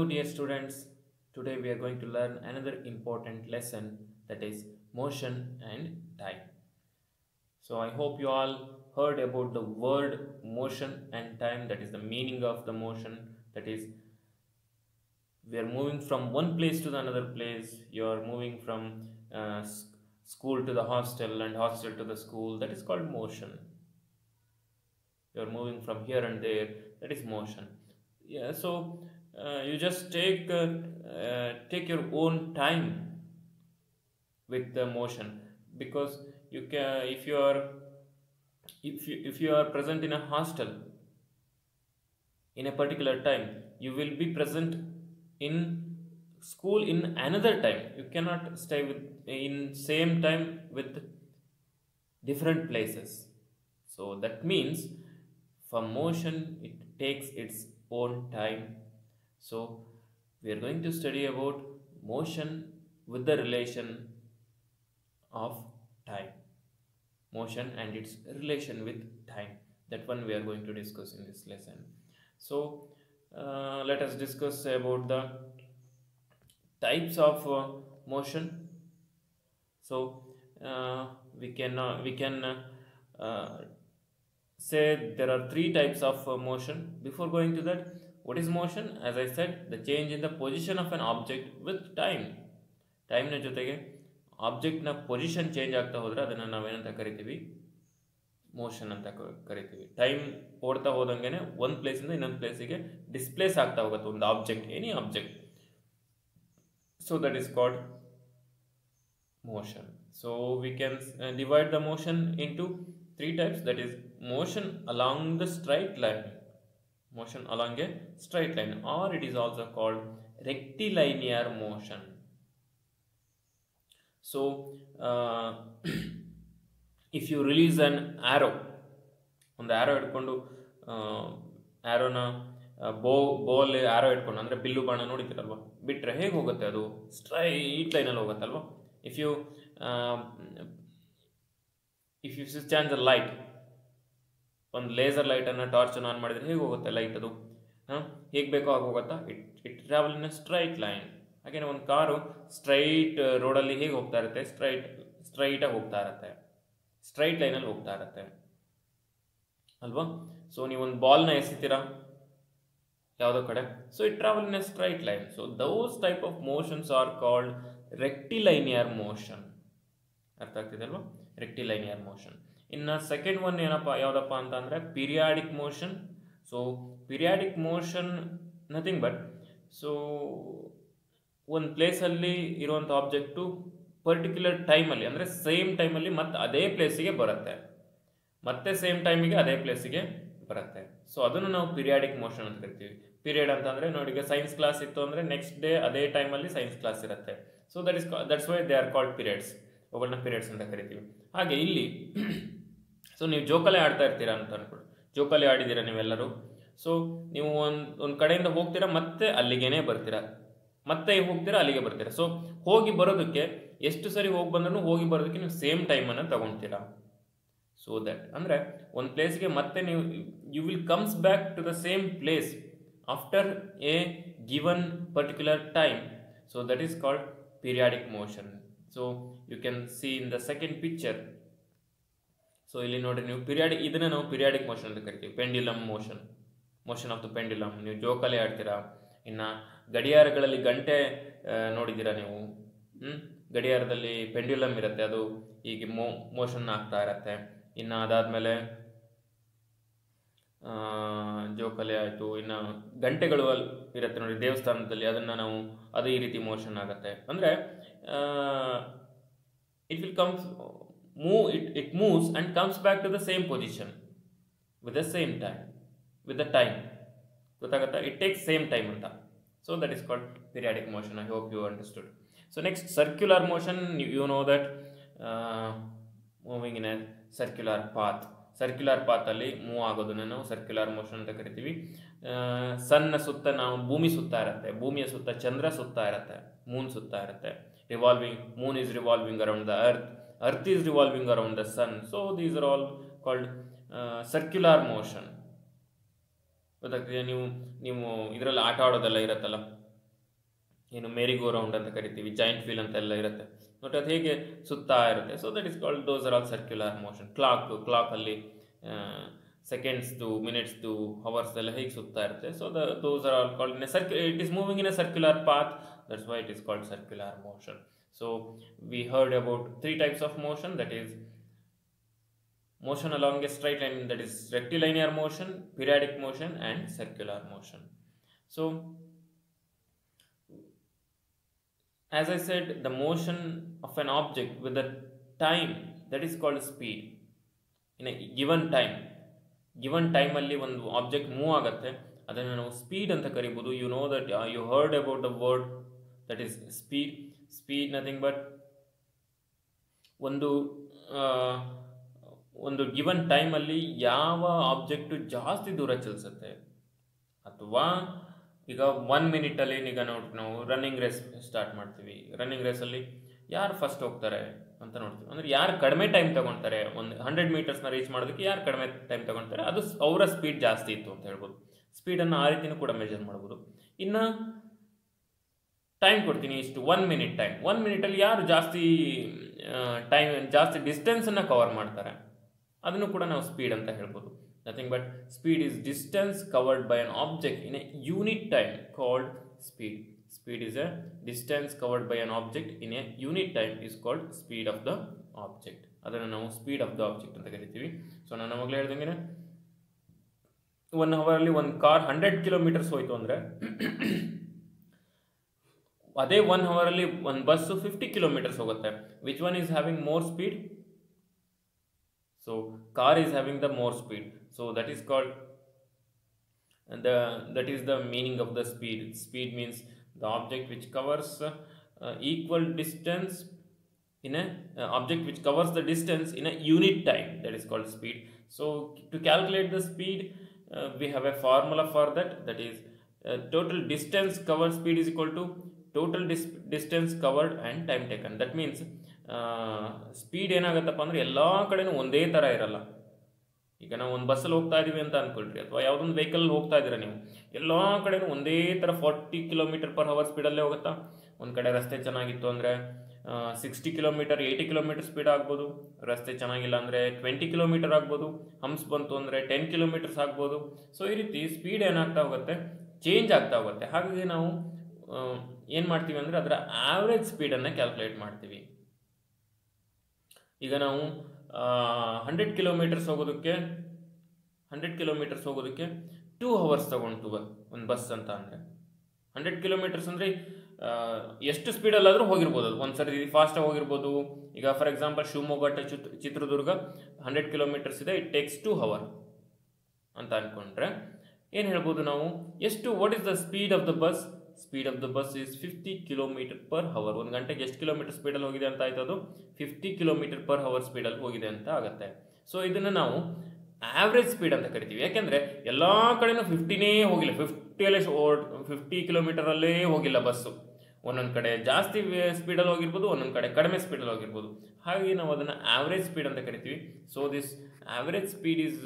dear students. Today we are going to learn another important lesson, that is motion and time. So I hope you all heard about the word motion and time, that is the meaning of the motion, that is we are moving from one place to the another place. You are moving from school to the hostel and hostel to the school, that is called motion. You are moving from here and there, that is motion. Yeah, so you just take your own time with the motion, because you can, if you are present in a hostel in a particular time, you will be present in school in another time. You cannot stay with in same time with different places. So that means for motion it takes its own time. So we are going to study about motion with the relation of time, motion and its relation with time. That one we are going to discuss in this lesson. So let us discuss about the types of motion. So we can say there are three types of motion. Before going to that, what is motion? As I said, the change in the position of an object with time. ಟೈಮ್ನ ಜೊತೆಗೆ ಆಬ್ಜೆಕ್ಟ್ನ position change ಆಗ್ತಾ ಹೋದರೆ ಅದನ್ನು ನಾವೇನಂತ ಕರಿತೀವಿ? Motion ಅಂತ ಕರಿತೀವಿ. Time ಓಡ್ತಾ ಹೋದಂಗೆ ಒಂದು ಪ್ಲೇಸಿಂದ ಇನ್ನೊಂದು ಪ್ಲೇಸಿಗೆ ಡಿಸ್ಪ್ಲೇಸ್ ಆಗ್ತಾ ಹೋಗುತ್ತೆ ಒಂದು object, any object. So that is called motion. So we can divide the motion into three types, that is motion along the straight line, motion along a straight line, or it is also called rectilinear motion. So if you release an arrow, ಒಂದು ಆರೋ ಇಟ್ಕೊಂಡು ಆರೋನ ಬೋಲ್ ಆರೋ ಇಟ್ಕೊಂಡು, ಅಂದರೆ bill ಬಾಣ ನೋಡಿದ್ದೀರಲ್ವ, ಬಿಟ್ಟರೆ ಹೇಗೆ ಹೋಗುತ್ತೆ? ಅದು straight ಲೈನಲ್ಲಿ ಹೋಗುತ್ತಲ್ವ. If you switch on the light, ಒಂದು ಲೇಸರ್ ಲೈಟನ್ನು ಟಾರ್ಚನ್ನು ಆನ್ ಮಾಡಿದರೆ ಹೇಗೆ ಹೋಗುತ್ತೆ ಲೈಟ್? ಅದು ಹೇಗೆ ಬೇಕೋ ಆಗಿ ಹೋಗುತ್ತಾ? It travel in a straight line. ಹಾಗೇನೆ ಒಂದು ಕಾರು ಸ್ಟ್ರೈಟ್ ರೋಡಲ್ಲಿ ಹೇಗೆ ಹೋಗ್ತಾ ಇರುತ್ತೆ? ಸ್ಟ್ರೈಟಾಗಿ ಹೋಗ್ತಾ ಇರುತ್ತೆ, ಸ್ಟ್ರೈಟ್ ಲೈನಲ್ಲಿ ಹೋಗ್ತಾ ಇರುತ್ತೆ ಅಲ್ವಾ? ಸೊ ನೀವೊಂದು ಬಾಲ್ನ ಎಸಿತೀರಾ ಯಾವುದೋ ಕಡೆ, so it travel in a straight line. So those type of motions are called rectilinear motion. ಅರ್ಥ ಆಗ್ತಿದೆ ಅಲ್ವಾ? Rectilinear motion. ಇನ್ನು ಸೆಕೆಂಡ್ ಒನ್ ಯಾವುದಪ್ಪ ಅಂತಂದರೆ periodic motion. So periodic motion nothing but, so ಒಂದು ಪ್ಲೇಸಲ್ಲಿ ಇರುವಂಥ ಆಬ್ಜೆಕ್ಟು ಪರ್ಟಿಕ್ಯುಲರ್ ಟೈಮಲ್ಲಿ, ಅಂದರೆ ಸೇಮ್ ಟೈಮಲ್ಲಿ ಮತ್ತೆ ಅದೇ ಪ್ಲೇಸಿಗೆ ಬರುತ್ತೆ, ಮತ್ತೆ ಸೇಮ್ ಟೈಮಿಗೆ ಅದೇ ಪ್ಲೇಸಿಗೆ ಬರುತ್ತೆ. ಸೊ ಅದನ್ನು ನಾವು ಪಿರಿಯಾಡಿಕ್ ಮೋಷನ್ ಅಂತ ಕರಿತೀವಿ. ಪೀರಿಯಡ್ ಅಂತಂದರೆ ನೋಡಿ, ಈಗ ಸೈನ್ಸ್ ಕ್ಲಾಸ್ ಇತ್ತು ಅಂದರೆ ನೆಕ್ಸ್ಟ್ ಡೇ ಅದೇ ಟೈಮಲ್ಲಿ ಸೈನ್ಸ್ ಕ್ಲಾಸ್ ಇರುತ್ತೆ. So that's why they are called periods. ಅವುಗಳನ್ನ ಪೀರಿಯಡ್ಸ್ ಅಂತ ಕರಿತೀವಿ. ಹಾಗೆ ಇಲ್ಲಿ ಸೊ ನೀವು ಜೋಕಾಲಿ ಆಡ್ತಾ ಇರ್ತೀರಾ ಅಂತ ಅನ್ಕೊಳ್ಳಿ, ಜೋಕಾಲಿ ಆಡಿದ್ದೀರಾ ನೀವೆಲ್ಲರೂ. ಸೊ ನೀವು ಒಂದು ಕಡೆಯಿಂದ ಹೋಗ್ತೀರಾ, ಮತ್ತೆ ಅಲ್ಲಿಗೇನೆ ಬರ್ತೀರಾ, ಮತ್ತೆ ಹೋಗ್ತೀರಾ, ಅಲ್ಲಿಗೆ ಬರ್ತೀರಾ. ಸೊ ಹೋಗಿ ಬರೋದಕ್ಕೆ ಎಷ್ಟು ಸರಿ ಹೋಗಿ ಬಂದ್ರೂ ಹೋಗಿ ಬರೋದಕ್ಕೆ ನೀವು ಸೇಮ್ ಟೈಮನ್ನು ತಗೊತೀರಾ. ಸೊ ದಟ್ ಅಂದರೆ ಒಂದು ಪ್ಲೇಸ್ಗೆ ಮತ್ತೆ ನೀವು you will comes back to the same place after a given particular time. So that is called periodic motion. So you can see in the second picture. So ಇಲ್ಲಿ ನೋಡ್ರಿ ನೀವು ಇದನ್ನ ನಾವು ಪಿರಿಯಾಡಿಕ್ ಮೋಷನ್ ಅಂತ ಕರಿತೀವಿ. Pendulum motion, motion of the pendulum. ನೀವು ಜೋಕಾಲಿ ಆಡ್ತೀರಾ. ಇನ್ನು ಗಡಿಯಾರಗಳಲ್ಲಿ ಗಂಟೆ ನೋಡಿದ್ದೀರಾ ನೀವು? ಗಡಿಯಾರದಲ್ಲಿ ಪೆಂಡ್ಯುಲಮ್ ಇರುತ್ತೆ, ಅದು ಹೀಗೆ ಮೋಷನ್ ಆಗ್ತಾ ಇರತ್ತೆ. ಇನ್ನು ಅದಾದಮೇಲೆ ಜೋಕಾಲಿ ಆಯಿತು, ಇನ್ನು ಗಂಟೆಗಳು ಇರುತ್ತೆ ನೋಡಿ ದೇವಸ್ಥಾನದಲ್ಲಿ, ಅದನ್ನು ನಾವು ಅದು ಈ ರೀತಿ ಮೋಷನ್ ಆಗುತ್ತೆ. ಅಂದರೆ it will comes it moves and comes back to the same position with the same time, with the time. ಗೊತ್ತಾಗುತ್ತಾ? ಇಟ್ ಟೇಕ್ಸ್ ಸೇಮ್ ಟೈಮ್ ಅಂತ. So that is called periodic motion. I hope you understood. So next circular motion. You know that moving in a circular path. Circular ಪಾತಲ್ಲಿ move ಆಗೋದನ್ನು ನಾವು circular motion ಅಂತ ಕರಿತೀವಿ. ಸನ್ನ ಸುತ್ತ ನಾವು ಭೂಮಿ ಸುತ್ತಾ ಇರುತ್ತೆ, ಭೂಮಿಯ ಸುತ್ತ ಚಂದ್ರ ಸುತ್ತಾ ಇರುತ್ತೆ, ಮೂನ್ ಸುತ್ತಾ ಇರುತ್ತೆ. Revolving, moon is revolving around the earth is revolving around the sun. So these are all called circular motion. ಗೊತ್ತಾಗ್ತಿದೆ? ನೀವು ಇದರಲ್ಲಿ ಆಟ ಆಡೋದೆಲ್ಲ ಇರುತ್ತಲ್ಲ, ಏನು ಮೇರಿ ಗೋ ರೌಂಡ್ ಅಂತ ಕರಿತೀವಿ, ಜಾಯಿಂಟ್ ವೀಲ್ ಅಂತೆಲ್ಲ ಇರುತ್ತೆ ಬಟ್ ಅದು ಹೇಗೆ ಸುತ್ತಾ ಇರುತ್ತೆ. So that is called those are all circular motion. ಕ್ಲಾಕಲ್ಲಿ ಸೆಕೆಂಡ್ಸ್ದು, ಮಿನಿಟ್ಸ್ದು, ಅವರ್ಸ್ ಎಲ್ಲ ಹೇಗೆ ಸುತ್ತಾ ಇರುತ್ತೆ. So those are all called in a it is moving in a circular path, that's why it is called circular motion. So we heard about 3 types of motion, that is motion along a straight line, that is rectilinear motion, periodic motion and circular motion. So as I said, the motion of an object with a time, that is called speed. In a given time ಅಲ್ಲಿ ಒಂದು object move ಆಗುತ್ತೆ, ಅದನ್ನು ನಾವು speed ಅಂತ ಕರಿಬೋದು. You know that you heard about the word that is speed nothing but ಒಂದು given ಟೈಮಲ್ಲಿ ಯಾವ ಆಬ್ಜೆಕ್ಟು ಜಾಸ್ತಿ ದೂರ ಚಲಿಸುತ್ತೆ. ಅಥವಾ ಈಗ 1 ಮಿನಿಟಲ್ಲಿ ಈಗ ನಾವು ರನ್ನಿಂಗ್ ರೇಸ್ ಸ್ಟಾರ್ಟ್ ಮಾಡ್ತೀವಿ. ರನ್ನಿಂಗ್ ರೇಸಲ್ಲಿ ಯಾರು ಫಸ್ಟ್ ಹೋಗ್ತಾರೆ ಅಂತ ನೋಡ್ತೀವಿ. ಅಂದರೆ ಯಾರು ಕಡಿಮೆ ಟೈಮ್ ತಗೊಳ್ತಾರೆ, ಒಂದು 100 ಮೀಟರ್ಸ್ನ ರೀಚ್ ಮಾಡೋದಕ್ಕೆ ಯಾರು ಕಡಿಮೆ ಟೈಮ್ ತಗೊಳ್ತಾರೆ, ಅದು ಅವರ ಸ್ಪೀಡ್ ಜಾಸ್ತಿ ಇತ್ತು ಅಂತ ಹೇಳ್ಬೋದು. ಸ್ಪೀಡನ್ನು ಆ ರೀತಿಯೂ ಕೂಡ ಮೆಜರ್ ಮಾಡ್ಬೋದು. ಇನ್ನು ಟೈಮ್ ಕೊಡ್ತೀನಿ ಇಷ್ಟು 1 ಮಿನಿಟ್ ಟೈಮ್. 1 ಮಿನಿಟಲ್ಲಿ ಯಾರು ಜಾಸ್ತಿ ಡಿಸ್ಟೆನ್ಸನ್ನು ಕವರ್ ಮಾಡ್ತಾರೆ, ಅದನ್ನು ಕೂಡ ನಾವು ಸ್ಪೀಡ್ ಅಂತ ಹೇಳ್ಬೋದು. Nothing but speed is distance covered by an object in a unit time called speed. Speed is a distance covered by an object in a unit time is called speed of the object. ಅದನ್ನು ನಾವು speed of the object ಅಂತ ಕರಿತೀವಿ. So ನಾನು ಅವಾಗಲೇ ಹೇಳ್ದಂಗೆ 1 ಅವರಲ್ಲಿ ಒಂದು car 100 kilometres ಹೋಯ್ತು ಅಂದರೆ ಅದೇ 1 ಅವರಲ್ಲಿ ಒಂದು ಬಸ್ಸು 50 ಕಿಲೋಮೀಟರ್ಸ್ ಹೋಗುತ್ತೆ. Which one is having more speed? So car is having the more speed. So that is called that is the meaning of the speed. Speed means the object which covers equal distance in a object which covers the distance in a unit time, that is called speed. So to calculate the speed we have a formula for that, that is total distance covered speed is equal to total distance covered and time taken. That means speed ಏನಾಗುತ್ತಪ್ಪ ಅಂದರೆ ಎಲ್ಲ ಕಡೆನೂ ಒಂದೇ ಥರ ಇರಲ್ಲ. ಈಗ ನಾವು ಒಂದು ಬಸ್ಸಲ್ಲಿ ಹೋಗ್ತಾ ಇದ್ದೀವಿ ಅಂತ ಅಂದ್ಕೊಳ್ರಿ, ಅಥವಾ ಯಾವುದೊಂದು ವೆಹಿಕಲ್ ಹೋಗ್ತಾ ಇದ್ದೀರಾ ನೀವು, ಎಲ್ಲ ಕಡೆನೂ ಒಂದೇ ಥರ 40 km/h ಸ್ಪೀಡಲ್ಲೇ ಹೋಗುತ್ತಾ. ಒಂದು ಕಡೆ ರಸ್ತೆ ಚೆನ್ನಾಗಿತ್ತು ಅಂದರೆ 60 ಕಿಲೋಮೀಟರ್ 80 ಕಿಲೋಮೀಟರ್ ಸ್ಪೀಡ್ ಆಗ್ಬೋದು. ರಸ್ತೆ ಚೆನ್ನಾಗಿಲ್ಲ ಅಂದರೆ 20 ಕಿಲೋಮೀಟರ್ ಆಗ್ಬೋದು. ಹಂಪ್ಸ್ ಬಂತು ಅಂದರೆ 10 ಕಿಲೋಮೀಟರ್ಸ್ ಆಗ್ಬೋದು. ಸೊ ಈ ರೀತಿ ಸ್ಪೀಡ್ ಏನಾಗ್ತಾ ಹೋಗುತ್ತೆ, ಚೇಂಜ್ ಆಗ್ತಾ ಹೋಗುತ್ತೆ. ಹಾಗಾಗಿ ನಾವು ಏನು ಮಾಡ್ತೀವಿ ಅಂದರೆ ಅದರ ಆವ್ರೇಜ್ ಸ್ಪೀಡನ್ನು ಕ್ಯಾಲ್ಕುಲೇಟ್ ಮಾಡ್ತೀವಿ. ಈಗ ನಾವು 100 ಕಿಲೋಮೀಟರ್ಸ್ ಹೋಗೋದಕ್ಕೆ 2 hours ತಗೊಂಡು ಒಂದು ಬಸ್ ಅಂತ ಅಂದರೆ 100 ಕಿಲೋಮೀಟರ್ಸ್ ಅಂದರೆ ಎಷ್ಟು ಸ್ಪೀಡಲ್ಲಾದರೂ ಹೋಗಿರ್ಬೋದು. ಅದು ಒಂದು ಸರಿ ಫಾಸ್ಟಾಗಿ ಹೋಗಿರ್ಬೋದು. ಈಗ for example Shivamogga to Chitradurga 100 kilometres ಇದೆ, ಇಟ್ ಟೇಕ್ಸ್ 2 hours ಅಂತ ಅಂದ್ಕೊಂಡ್ರೆ ಏನು ಹೇಳ್ಬೋದು ನಾವು, what is the speed of the bus? Speed of the bus is 50 km/h. ಒಂದು ಗಂಟೆಗೆ ಎಷ್ಟು ಕಿಲೋಮೀಟರ್ ಸ್ಪೀಡಲ್ಲಿ ಹೋಗಿದೆ ಅಂತ ಆಯ್ತು, ಅದು 50 km/h ಸ್ಪೀಡಲ್ಲಿ ಹೋಗಿದೆ ಅಂತ ಆಗುತ್ತೆ. ಸೊ ಇದನ್ನು ನಾವು ಆವ್ರೇಜ್ ಸ್ಪೀಡ್ ಅಂತ ಕರಿತೀವಿ. ಯಾಕೆಂದರೆ ಎಲ್ಲ ಕಡೆನೂ 50ನೇ ಹೋಗಿಲ್ಲ, 50 ಕಿಲೋಮೀಟರಲ್ಲೇ ಹೋಗಿಲ್ಲ ಬಸ್ಸು. ಒಂದೊಂದು ಕಡೆ ಜಾಸ್ತಿ ಸ್ಪೀಡಲ್ಲಿ ಹೋಗಿರ್ಬೋದು, ಒಂದೊಂದು ಕಡೆ ಕಡಿಮೆ ಸ್ಪೀಡಲ್ಲಿ ಹೋಗಿರ್ಬೋದು. ಹಾಗಾಗಿ ನಾವು ಅದನ್ನು ಆವ್ರೇಜ್ ಸ್ಪೀಡ್ ಅಂತ ಕರಿತೀವಿ. So this average speed is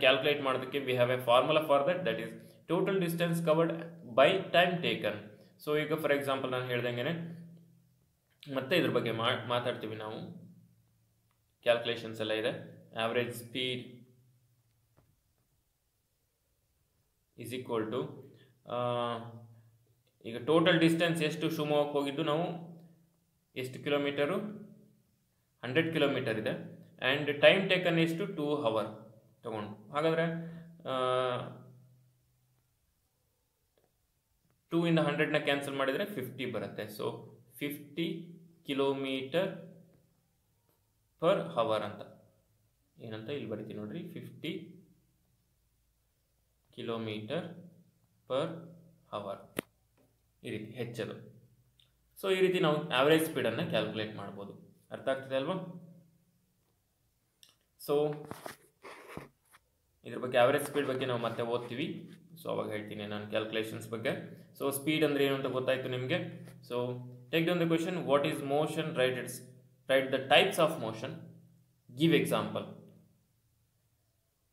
calculate ಮಾಡೋದಕ್ಕೆ we have a formula for that is total distance covered by time taken. So ಈಗ ಫಾರ್ ಎಕ್ಸಾಂಪಲ್ ನಾನು ಹೇಳ್ದಂಗೆ ಮತ್ತೆ ಇದ್ರ ಬಗ್ಗೆ ಮಾತಾಡ್ತೀವಿ ನಾವು. ಕ್ಯಾಲ್ಕುಲೇಷನ್ಸ್ ಎಲ್ಲ ಇದೆ. Average speed is equal to ಈಗ ಟೋಟಲ್ ಡಿಸ್ಟೆನ್ಸ್ ಎಷ್ಟು ಶಿವಮೊಗ್ಗಕ್ಕೆ ಹೋಗಿದ್ದು ನಾವು ಎಷ್ಟು ಕಿಲೋಮೀಟರು 100 ಕಿಲೋಮೀಟರ್ ಇದೆ. ಆ್ಯಂಡ್ ಟೈಮ್ ಟೇಕನ್ ಎಷ್ಟು 2 hours ತಗೊಂಡು. ಹಾಗಾದರೆ 2 ಇಂದ 100ನ ಕ್ಯಾನ್ಸಲ್ ಮಾಡಿದರೆ 50 ಬರುತ್ತೆ. ಸೊ 50 km/h ಅಂತ ಏನಂತ ಇಲ್ಲಿ ಬರಿತೀನಿ ನೋಡ್ರಿ, 50 km/h ಈ ರೀತಿ ಹೆಚ್ಚದು. ಸೊ ಈ ರೀತಿ ನಾವು ಆವ್ರೇಜ್ ಸ್ಪೀಡನ್ನು ಕ್ಯಾಲ್ಕುಲೇಟ್ ಮಾಡ್ಬೋದು. ಅರ್ಥ ಆಗ್ತಿದೆ ಅಲ್ವಾ? ಸೊ ಇದ್ರ ಬಗ್ಗೆ ಆವ್ರೇಜ್ ಸ್ಪೀಡ್ ಬಗ್ಗೆ ನಾವು ಮತ್ತೆ ಓದ್ತೀವಿ. ಸೊ ಅವಾಗ ಹೇಳ್ತೀನಿ ನಾನು ಕ್ಯಾಲ್ಕುಲೇಷನ್ಸ್ ಬಗ್ಗೆ. ಸೊ ಸ್ಪೀಡ್ ಅಂದರೆ ಏನು ಅಂತ ಗೊತ್ತಾಯಿತು ನಿಮಗೆ. So take down the question, what is motion, write the types of motion, give example.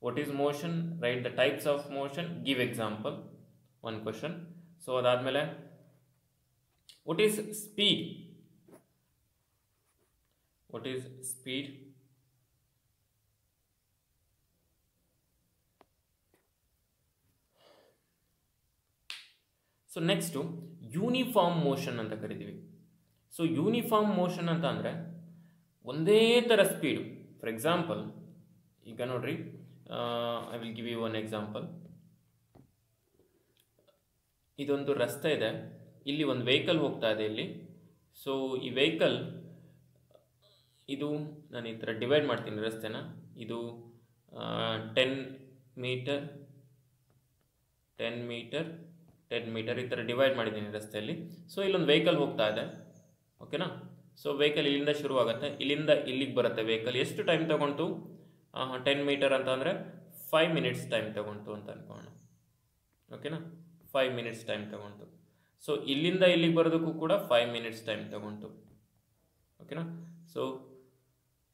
What is motion, write the types of motion, give example. One question. So ಅದಾದಮೇಲೆ what is speed? What is speed? So next uniform motion ಅಂತ ಕರಿತೀವಿ. So uniform motion ಅಂತ ಅಂದರೆ ಒಂದೇ ಥರ speed. For example, ಈಗ ನೋಡ್ರಿ, I will give you one example. ಇದೊಂದು ರಸ್ತೆ ಇದೆ, ಇಲ್ಲಿ ಒಂದು ವೆಹಿಕಲ್ ಹೋಗ್ತಾ ಇದೆ ಇಲ್ಲಿ. ಸೊ ಈ ವೆಹಿಕಲ್ ಇದು ನಾನು ಈ ಥರ ಡಿವೈಡ್ ಮಾಡ್ತೀನಿ ರಸ್ತೆನ. ಇದು 10 ಮೀಟರ್ 10 ಮೀಟರ್ 10 ಮೀಟರ್ ಈ ಥರ ಡಿವೈಡ್ ಮಾಡಿದ್ದೀನಿ ರಸ್ತೆಯಲ್ಲಿ. ಸೊ ಇಲ್ಲೊಂದು ವೆಹಿಕಲ್ ಹೋಗ್ತಾ ಇದೆ, ಓಕೆನಾ. ಸೊ ವೆಹಿಕಲ್ ಇಲ್ಲಿಂದ ಶುರುವಾಗುತ್ತೆ, ಇಲ್ಲಿಂದ ಇಲ್ಲಿಗೆ ಬರುತ್ತೆ ವೆಹಿಕಲ್. ಎಷ್ಟು ಟೈಮ್ ತಗೊಂತು? 10 ಮೀಟರ್ ಅಂತ ಅಂದರೆ 5 ಮಿನಿಟ್ಸ್ ಟೈಮ್ ತಗೊಂತು ಅಂತ ಅನ್ಕೋಣ, ಓಕೆನಾ. 5 ಮಿನಿಟ್ಸ್ ಟೈಮ್ ತಗೊಂತು. ಸೊ ಇಲ್ಲಿಂದ ಇಲ್ಲಿಗೆ ಬರೋದಕ್ಕೂ ಕೂಡ 5 ಮಿನಿಟ್ಸ್ ಟೈಮ್ ತಗೊಂತು, ಓಕೆನಾ. ಸೊ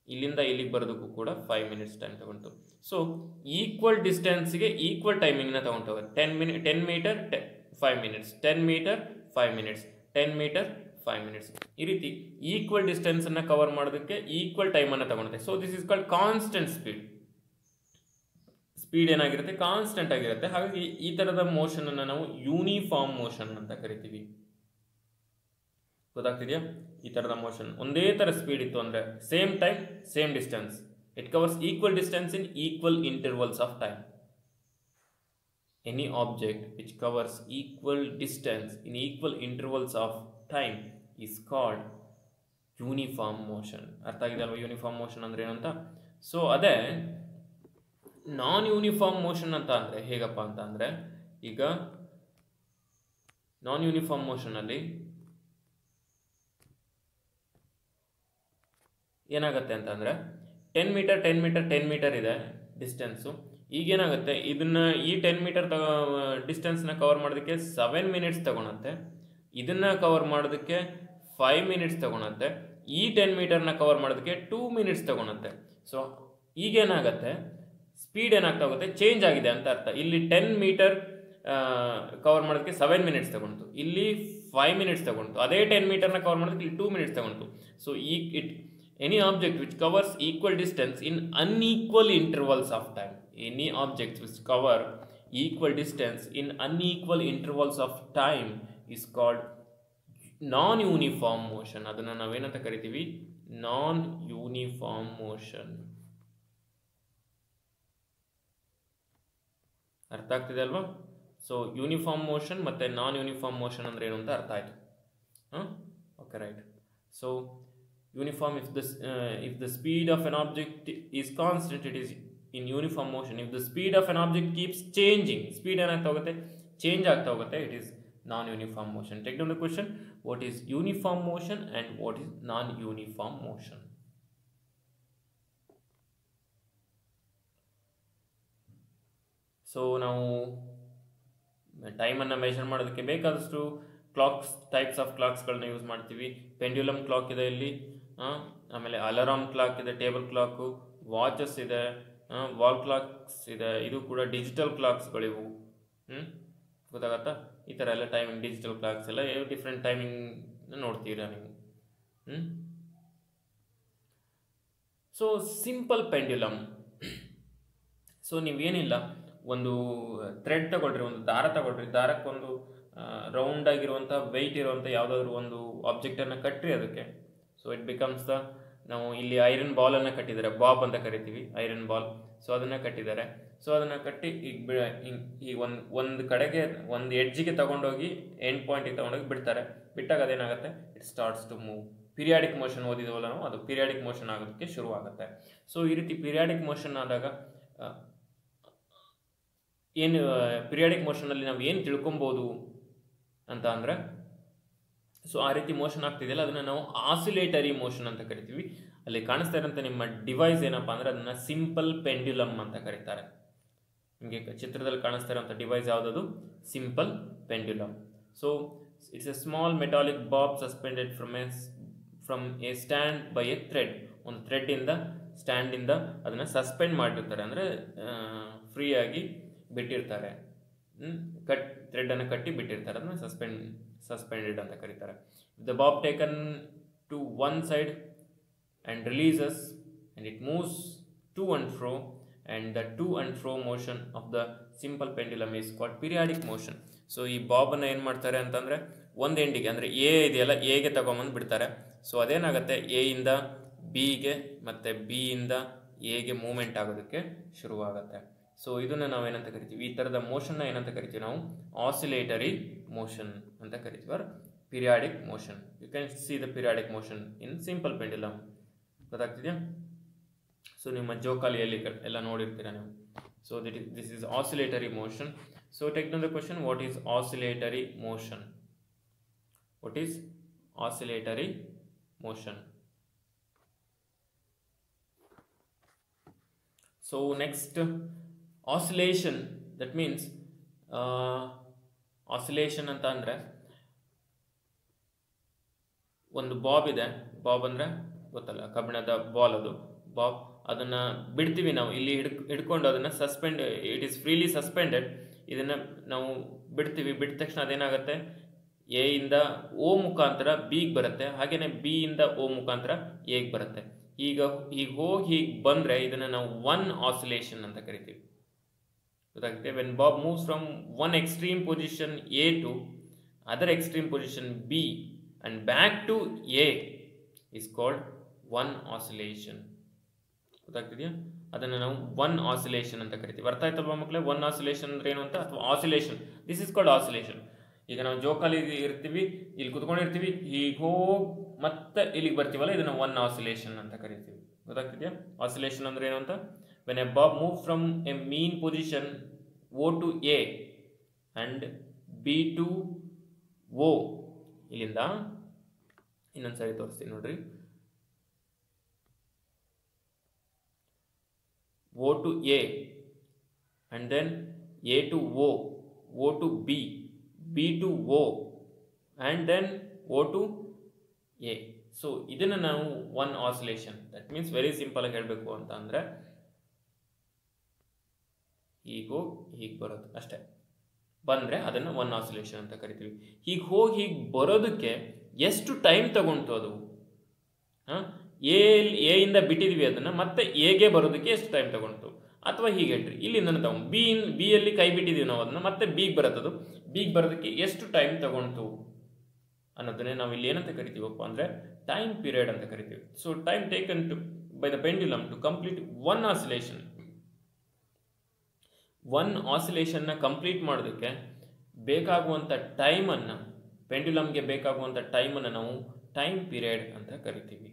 ಇಲ್ಲಿಂದ ಇಲ್ಲಿಗೆ ಬರೋದಕ್ಕೂ ಕೂಡ 5 ಮಿನಿಟ್ಸ್ ಟೈಮ್ ತಗೊಂತು. ಸೊ ಈಕ್ವಲ್ ಡಿಸ್ಟೆನ್ಸ್ಗೆ ಈಕ್ವಲ್ ಟೈಮಿಂಗ್ನ ತಗೊಂಡು ಹೋಗುತ್ತೆ. 10 meter 5 minutes, 10 meter 5 minutes, 10 meter 5 minutes. ಈ ರೀತಿ ಈಕ್ವಲ್ ಡಿಸ್ಟೆನ್ಸನ್ನು ಕವರ್ ಮಾಡೋದಕ್ಕೆ ಈಕ್ವಲ್ ಟೈಮನ್ನು ತಗೊಳುತ್ತೆ. So this is called constant speed. Speed ಏನಾಗಿರುತ್ತೆ? ಕಾನ್ಸ್ಟೆಂಟ್ ಆಗಿರುತ್ತೆ. ಹಾಗಾಗಿ ಈ ಥರದ ಮೋಷನನ್ನು ನಾವು ಯೂನಿಫಾರ್ಮ್ ಮೋಷನ್ ಅಂತ ಕರಿತೀವಿ. ಗೊತ್ತಾಗ್ತಿದೆಯಾ? ಈ ಥರದ ಮೋಷನ್ ಒಂದೇ ಥರ ಸ್ಪೀಡ್ ಇತ್ತು ಅಂದರೆ same time same distance, it covers equal distance in equal intervals of time. Any object which covers equal distance in equal intervals of time is called uniform motion. ಅರ್ಥ ಆಗಿದೆ ಅಲ್ವಾ ಯೂನಿಫಾರ್ಮ್ ಮೋಷನ್ ಅಂದರೆ ಏನಂತ? So ಅದೇ ನಾನ್ uniform motion ಅಂತ ಅಂದರೆ ಹೇಗಪ್ಪ ಅಂತ ಅಂದರೆ, ಈಗ ನಾನ್ ಯೂನಿಫಾರ್ಮ್ ಮೋಷನಲ್ಲಿ ಏನಾಗುತ್ತೆ ಅಂತಂದರೆ 10 ಮೀಟರ್ 10 ಮೀಟರ್ 10 ಮೀಟರ್ ಇದೆ ಡಿಸ್ಟೆನ್ಸು. ಈಗೇನಾಗುತ್ತೆ, ಇದನ್ನು ಈ 10 ಮೀಟರ್ ಡಿಸ್ಟೆನ್ಸ್ನ ಕವರ್ ಮಾಡೋದಕ್ಕೆ 7 ಮಿನಿಟ್ಸ್ ತಗೊಳುತ್ತೆ. ಇದನ್ನು ಕವರ್ ಮಾಡೋದಕ್ಕೆ 5 ಮಿನಿಟ್ಸ್ ತಗೊಳುತ್ತೆ. ಈ 10 ಮೀಟರ್ನ ಕವರ್ ಮಾಡೋದಕ್ಕೆ 2 ಮಿನಿಟ್ಸ್ ತಗೊಳುತ್ತೆ. ಸೊ ಈಗೇನಾಗುತ್ತೆ, ಸ್ಪೀಡ್ ಏನಾಗ್ತಾ ಹೋಗುತ್ತೆ, ಚೇಂಜ್ ಆಗಿದೆ ಅಂತ ಅರ್ಥ. ಇಲ್ಲಿ 10 ಮೀಟರ್ ಕವರ್ ಮಾಡೋದಕ್ಕೆ 7 ಮಿನಿಟ್ಸ್ ತಗೊಂತು, ಇಲ್ಲಿ 5 ಮಿನಿಟ್ಸ್ ತಗೊಂತು. ಅದೇ 10 ಮೀಟರ್ನ ಕವರ್ ಮಾಡೋದಕ್ಕೆ ಇಲ್ಲಿ 2 ಮಿನಿಟ್ಸ್ ತಗೊಂತು. So any object which covers equal distance in unequal intervals of time, any objects which cover equal distance in unequal intervals of time is called non-uniform motion. ಅದನ್ನು ನಾವೇನಂತ ಕರಿತೀವಿ? non-uniform motion. ಅರ್ಥ ಆಗ್ತಿದೆ ಅಲ್ವಾ? So uniform motion ಮತ್ತು ನಾನ್ uniform motion ಅಂದರೆ ಏನು ಅಂತ ಅರ್ಥ ಆಯಿತು. Okay, right. So uniform, if the speed of an object is constant, it is in uniform motion. If the speed of an object keeps changing, speed ಏನಾಗ್ತಾ ಹೋಗುತ್ತೆ, change ಆಗ್ತಾ ಹೋಗುತ್ತೆ, it is non-uniform motion. Take down the question, what is uniform motion and what is non-uniform motion? So ನಾವು ಟೈಮನ್ನು measure ಮಾಡೋದಕ್ಕೆ ಬೇಕಾದಷ್ಟು types of ಕ್ಲಾಕ್ಸ್ಗಳನ್ನ use ಮಾಡ್ತೀವಿ. ಪೆಂಡ್ಯುಲಮ್ ಕ್ಲಾಕ್ ಇದೆ ಇಲ್ಲಿ, ಆಮೇಲೆ ಅಲಾರಾಮ್ ಕ್ಲಾಕ್ ಇದೆ, ಟೇಬಲ್ ಕ್ಲಾಕು, ವಾಚಸ್ ಇದೆ, ವಾಲ್ ಕ್ಲಾಕ್ಸ್ ಇದೆ. ಇದು ಕೂಡ ಡಿಜಿಟಲ್ ಕ್ಲಾಕ್ಸ್ಗಳಿವು. ಗೊತ್ತಾಗತ್ತಾ? ಈ ಥರ ಎಲ್ಲ ಟೈಮಿಂಗ್ ಡಿಜಿಟಲ್ ಕ್ಲಾಕ್ಸ್ ಎಲ್ಲ ಡಿಫ್ರೆಂಟ್ ಟೈಮಿಂಗ್ ನೋಡ್ತೀರಾ ನೀವು. So simple pendulum. ಸೊ ನೀವೇನಿಲ್ಲ, ಒಂದು ಥ್ರೆಡ್ ತಗೊಳ್ರಿ, ಒಂದು ದಾರ ತಗೊಳ್ರಿ, ದಾರಕ್ಕೊಂದು ರೌಂಡ್ ಆಗಿರುವಂಥ ವೆಯ್ಟ್ ಇರುವಂಥ ಯಾವುದಾದ್ರೂ ಒಂದು ಆಬ್ಜೆಕ್ಟನ್ನು ಕಟ್ಟ್ರಿ ಅದಕ್ಕೆ. ಸೊ ಇಟ್ ಬಿಕಮ್ಸ್ ನಾವು ಇಲ್ಲಿ ಐರನ್ ಬಾಲನ್ನು ಕಟ್ಟಿದ್ದಾರೆ, ಬಾಬ್ ಅಂತ ಕರಿತೀವಿ, ಐರನ್ ಬಾಲ್. ಸೊ ಅದನ್ನು ಕಟ್ಟಿದ್ದಾರೆ. ಸೊ ಅದನ್ನು ಕಟ್ಟಿ ಈಗ ಒಂದು ಕಡೆಗೆ ಒಂದು ಎಡ್ಜಿಗೆ ತಗೊಂಡೋಗಿ ಎಂಡ್ ಪಾಯಿಂಟಿಗೆ ತಗೊಂಡೋಗಿ ಬಿಡ್ತಾರೆ. ಬಿಟ್ಟಾಗ ಅದೇನಾಗುತ್ತೆ, it starts to move. Periodic motion ಓದಿದವಲ್ಲ ನಾವು, ಅದು ಪಿರಿಯಾಡಿಕ್ ಮೋಷನ್ ಆಗೋದಕ್ಕೆ ಶುರುವಾಗುತ್ತೆ. ಸೊ ಈ ರೀತಿ ಪಿರಿಯಾಡಿಕ್ ಮೋಷನ್ ಆದಾಗ ಏನು ಪಿರಿಯಾಡಿಕ್ ಮೋಷನಲ್ಲಿ ನಾವು ಏನು ತಿಳ್ಕೊಬೋದು ಅಂತ ಅಂದರೆ, ಸೊ ಆ ರೀತಿ ಮೋಷನ್ ಆಗ್ತಿದೆಯಲ್ಲ ಅದನ್ನು ನಾವು ಆಸಿಲೇಟರಿ ಮೋಷನ್ ಅಂತ ಕರಿತೀವಿ. ಅಲ್ಲಿ ಕಾಣಿಸ್ತಾ ಇರೋಂಥ ನಿಮ್ಮ ಡಿವೈಸ್ ಏನಪ್ಪ ಅಂದರೆ ಅದನ್ನು ಸಿಂಪಲ್ ಪೆಂಡ್ಯುಲಮ್ ಅಂತ ಕರೀತಾರೆ. ನಿಮಗೆ ಚಿತ್ರದಲ್ಲಿ ಕಾಣಿಸ್ತಾ ಇರೋಂಥ ಡಿವೈಸ್ ಯಾವುದದು? Simple pendulum. So it's a small metallic bob suspended from a stand by a thread. ಒಂದು ಥ್ರೆಡ್ಡಿಂದ ಸ್ಟ್ಯಾಂಡಿಂದ ಅದನ್ನು ಸಸ್ಪೆಂಡ್ ಮಾಡಿರ್ತಾರೆ, ಅಂದರೆ ಫ್ರೀಯಾಗಿ ಬಿಟ್ಟಿರ್ತಾರೆ. ಥ್ರೆಡನ್ನು ಕಟ್ಟಿ ಬಿಟ್ಟಿರ್ತಾರೆ, ಅದನ್ನು ಸಸ್ಪೆಂಡೆಡ್ ಅಂತ ಕರೀತಾರೆ. The bob taken to one side and releases and it moves to and fro, and the to and fro motion of the simple pendulum is called periodic motion. So ಈ ಬಾಬನ್ನು ಏನು ಮಾಡ್ತಾರೆ ಅಂತಂದರೆ ಒಂದು ಎಂಡಿಗೆ ಅಂದರೆ ಎ ಇದೆಯಲ್ಲ ಎಗೆ ತಗೊಂಬಂದು ಬಿಡ್ತಾರೆ. ಸೊ ಅದೇನಾಗುತ್ತೆ, ಎ ಇಂದ ಬಿಗೆ ಮತ್ತು ಬಿ ಇಂದ ಎಗೆ ಮೂವ್ಮೆಂಟ್ ಆಗೋದಕ್ಕೆ ಶುರುವಾಗುತ್ತೆ. ಸೊ ಇದನ್ನು ನಾವೇನಂತ ಕರಿತೀವಿ, ಈ ಥರದ ಮೋಷನ್ನ ಏನಂತ ಕರಿತೀವಿ ನಾವು, ಆಸಿಲೇಟರಿ ಮೋಷನ್ ಅಂತ ಕರಿತೀವಿ, or periodic motion. You can see the periodic motion in simple pendulum. ಗೊತ್ತಾಗ್ತಿದೆಯಾ? ಸೊ ನಿಮ್ಮ ಜೋಕಾಲಿಯಲ್ಲಿ ಎಲ್ಲ ನೋಡಿರ್ತೀರ ನೀವು. So this is oscillatory motion. So take down the question, what is oscillatory motion? What is oscillatory motion? So next, oscillation. That means oscillation ಅಂತ ಅಂದರೆ ಒಂದು Bob ಇದೆ. ಬಾಬ್ ಅಂದರೆ ಗೊತ್ತಲ್ಲ, ಕಬ್ಬಿಣದ ಬಾಲ್, ಅದು ಬಾಬ್. ಅದನ್ನು ಬಿಡ್ತೀವಿ ನಾವು, ಇಲ್ಲಿ ಹಿಡ್ಕೊಂಡು ಅದನ್ನು ಇಟ್ ಈಸ್ ಫ್ರೀಲಿ ಸಸ್ಪೆಂಡೆಡ್. ಇದನ್ನು ನಾವು ಬಿಡ್ತೀವಿ. ಬಿಟ್ಟ ತಕ್ಷಣ ಅದೇನಾಗುತ್ತೆ, ಎ ಇಂದ ಓ ಮುಖಾಂತರ ಬಿಗೆ ಬರುತ್ತೆ, ಹಾಗೆಯೇ ಬಿ ಇಂದ ಓ ಮುಖಾಂತರ ಎಗೆ ಬರುತ್ತೆ. ಈಗ ಹೋಗಿ ಹೀಗೆ ಬಂದರೆ ಇದನ್ನು ನಾವು ಒನ್ ಆಸಿಲೇಷನ್ ಅಂತ ಕರಿತೀವಿ. ಗೊತ್ತಾಗುತ್ತೆ? When bob moves from one extreme position A to other extreme position B and back to A is called one oscillation. ಗೊತ್ತಾಗ್ತಿದೆಯಾ? ಅದನ್ನು ನಾವು ಒನ್ ಆಸಿಲೇಷನ್ ಅಂತ ಕರಿತೀವಿ. ಅರ್ಥ ಆಯ್ತಲ್ವಾ ಮಕ್ಕಳೇ? ಒನ್ ಆಸಿಲೇಷನ್ ಅಂದ್ರೆ ಏನು ಅಂತ, ಅಥವಾ oscillation, this is called oscillation. ಈಗ ನಾವು ಜೋಕಾಲಿ ಇರ್ತೀವಿ, ಇಲ್ಲಿ ಕುತ್ಕೊಂಡಿರ್ತೀವಿ, ಹೀಗೆ ಹೋಗಿ ಮತ್ತೆ ಇಲ್ಲಿಗೆ ಬರ್ತೀವಲ್ಲ, ಇದನ್ನು ಒನ್ ಆಸಿಲೇಷನ್ ಅಂತ ಕರಿತೀವಿ. ಗೊತ್ತಾಗ್ತಿದೆಯಾ? ಆಸಿಲೇಷನ್ ಅಂದ್ರೆ ಏನು ಅಂತ, when a bob move from a mean position O to A and B to O. ಇಲ್ಲಿಂದ ಇನ್ನೊಂದ್ಸರಿ ತೋರಿಸ್ತೀನಿ ನೋಡ್ರಿ. O to A and then A to O, O to B, B to O and then O to A. So ಇದನ್ನು ನಾವು one oscillation. That means very simple ಆಗಿ ಹೇಳಬೇಕು ಅಂತ ಅಂದರೆ ಹೀಗೆ ಬರೋದು ಅಷ್ಟೇ. ಬಂದರೆ ಅದನ್ನು ಒನ್ ಆಸಿಲೇಷನ್ ಅಂತ ಕರಿತೀವಿ. ಹೀಗೆ ಹೋಗಿ ಹೀಗೆ ಬರೋದಕ್ಕೆ ಎಷ್ಟು ಟೈಮ್ ತಗೊಂತು ಅದು, ಎ ಇಂದ ಬಿಟ್ಟಿದ್ವಿ ಅದನ್ನು, ಮತ್ತೆ ಎಗೆ ಬರೋದಕ್ಕೆ ಎಷ್ಟು ಟೈಮ್ ತಗೊಂತು, ಅಥವಾ ಹೀಗೆ ಹೇಳ್ರಿ, ಇಲ್ಲಿಂದ ತಗೊಂಡು ಬಿ ಯಲ್ಲಿ ಕೈ ಬಿಟ್ಟಿದ್ದೀವಿ ನಾವು, ಅದನ್ನು ಮತ್ತೆ ಬಿಗೆ ಬರುತ್ತದು, ಬಿಗೆ ಬರೋದಕ್ಕೆ ಎಷ್ಟು ಟೈಮ್ ತಗೊಂತು ಅನ್ನೋದನ್ನೇ ನಾವು ಇಲ್ಲಿ ಏನಂತ ಕರಿತೀವಪ್ಪ ಅಂದರೆ ಟೈಮ್ ಪೀರಿಯಡ್ ಅಂತ ಕರಿತೀವಿ. So time taken to by the pendulum to complete one oscillation. One ಆಸಿಲೇಷನ್ನ ಕಂಪ್ಲೀಟ್ ಮಾಡೋದಕ್ಕೆ ಬೇಕಾಗುವಂಥ ಟೈಮನ್ನು, ಪೆಂಡ್ಯುಲಮ್ಗೆ ಬೇಕಾಗುವಂಥ ಟೈಮನ್ನು ನಾವು ಟೈಮ್ ಪೀರಿಯಡ್ ಅಂತ ಕರಿತೀವಿ.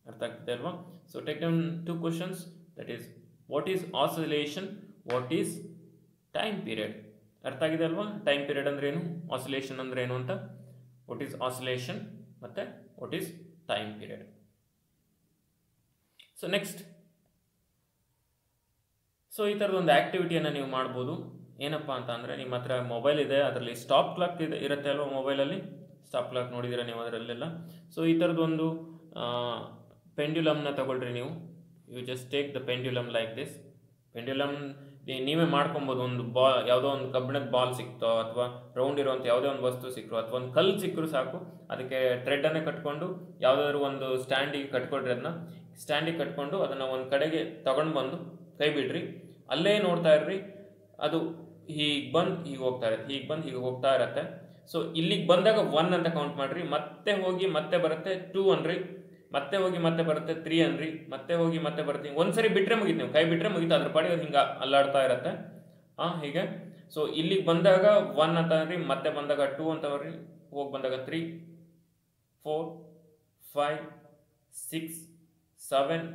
ಅರ್ಥ ಆಗ್ತಿದೆ ಅಲ್ವಾ? So take down two questions, that is what is oscillation, what is time period. ಅರ್ಥ ಆಗಿದೆ ಅಲ್ವಾ? ಟೈಮ್ ಪೀರಿಯಡ್ ಅಂದ್ರೆ ಏನು, ಆಸಿಲೇಷನ್ ಅಂದ್ರೆ ಏನು ಅಂತ, ವಾಟ್ ಈಸ್ ಆಸಿಲೇಷನ್ ಮತ್ತು what is time period. So next, so ಈ ಥರದ ಒಂದು ಆ್ಯಕ್ಟಿವಿಟಿಯನ್ನು ನೀವು ಮಾಡ್ಬೋದು. ಏನಪ್ಪ ಅಂತ ಅಂದರೆ, ನಿಮ್ಮ ಹತ್ರ ಮೊಬೈಲ್ ಇದೆ, ಅದರಲ್ಲಿ ಸ್ಟಾಪ್ ಕ್ಲಾಕ್ ಇರುತ್ತೆ ಅಲ್ವಾ, ಮೊಬೈಲಲ್ಲಿ ಸ್ಟಾಪ್ ಕ್ಲಾಕ್ ನೋಡಿದ್ದೀರಾ ನೀವು ಅದರಲ್ಲೆಲ್ಲ. ಸೊ ಈ ಥರದ್ದೊಂದು ಪೆಂಡ್ಯುಲಮ್ನ ತಗೊಳ್ರಿ ನೀವು. You just take the pendulum like this. Pendulum ನೀವೇ ಮಾಡ್ಕೊಬೋದು. ಒಂದು ಯಾವುದೋ ಒಂದು ಕಬ್ಬಿಣದ ಬಾಲ್ ಸಿಕ್ತೋ, ಅಥವಾ ರೌಂಡ್ ಇರುವಂಥ ಯಾವುದೇ ಒಂದು ವಸ್ತು ಸಿಕ್ಕರು, ಅಥವಾ ಒಂದು ಕಲ್ಲು ಸಿಕ್ಕರು ಸಾಕು, ಅದಕ್ಕೆ ಥ್ರೆಡನ್ನೇ ಕಟ್ಕೊಂಡು ಯಾವುದಾದ್ರು ಒಂದು ಸ್ಟ್ಯಾಂಡಿಗೆ ಕಟ್ಕೊಳ್ರಿ. ಅದನ್ನ ಸ್ಟ್ಯಾಂಡಿಗೆ ಕಟ್ಕೊಂಡು ಅದನ್ನು ಒಂದು ಕಡೆಗೆ ತಗೊಂಡು ಬಂದು ಕೈ ಬಿಡ್ರಿ, ಅಲ್ಲೇ ನೋಡ್ತಾ ಇರ್ರಿ. ಅದು ಹೀಗೆ ಬಂದು ಹೀಗೆ ಹೋಗ್ತಾ ಇರುತ್ತೆ, ಹೀಗೆ ಬಂದು ಹೀಗೆ ಹೋಗ್ತಾ ಇರತ್ತೆ. ಸೊ ಇಲ್ಲಿಗೆ ಬಂದಾಗ ಒನ್ ಅಂತ ಕೌಂಟ್ ಮಾಡಿರಿ, ಮತ್ತೆ ಹೋಗಿ ಮತ್ತೆ ಬರುತ್ತೆ 2 ಅನ್ರಿ, ಮತ್ತೆ ಹೋಗಿ ಮತ್ತೆ ಬರುತ್ತೆ 3 ಅನ್ರಿ, ಮತ್ತೆ ಹೋಗಿ ಮತ್ತೆ ಬರುತ್ತೆ. ಒಂದ್ಸರಿ ಬಿಟ್ಟರೆ ಮುಗೀತು, ನೀವು ಕೈ ಬಿಟ್ಟರೆ ಮುಗೀತು, ಅದ್ರ ಪಾಡಿಗೆ ಅದು ಹಿಂಗೆ ಅಲ್ಲಾಡ್ತಾ ಇರತ್ತೆ ಹೀಗೆ. ಸೊ ಇಲ್ಲಿಗೆ ಬಂದಾಗ 1 ಅಂತ ಅನ್ರಿ, ಮತ್ತೆ ಬಂದಾಗ 2 ಅಂತ ಬರ್ರಿ, ಹೋಗಿ ಬಂದಾಗ 3, 4, 5, 6, 7,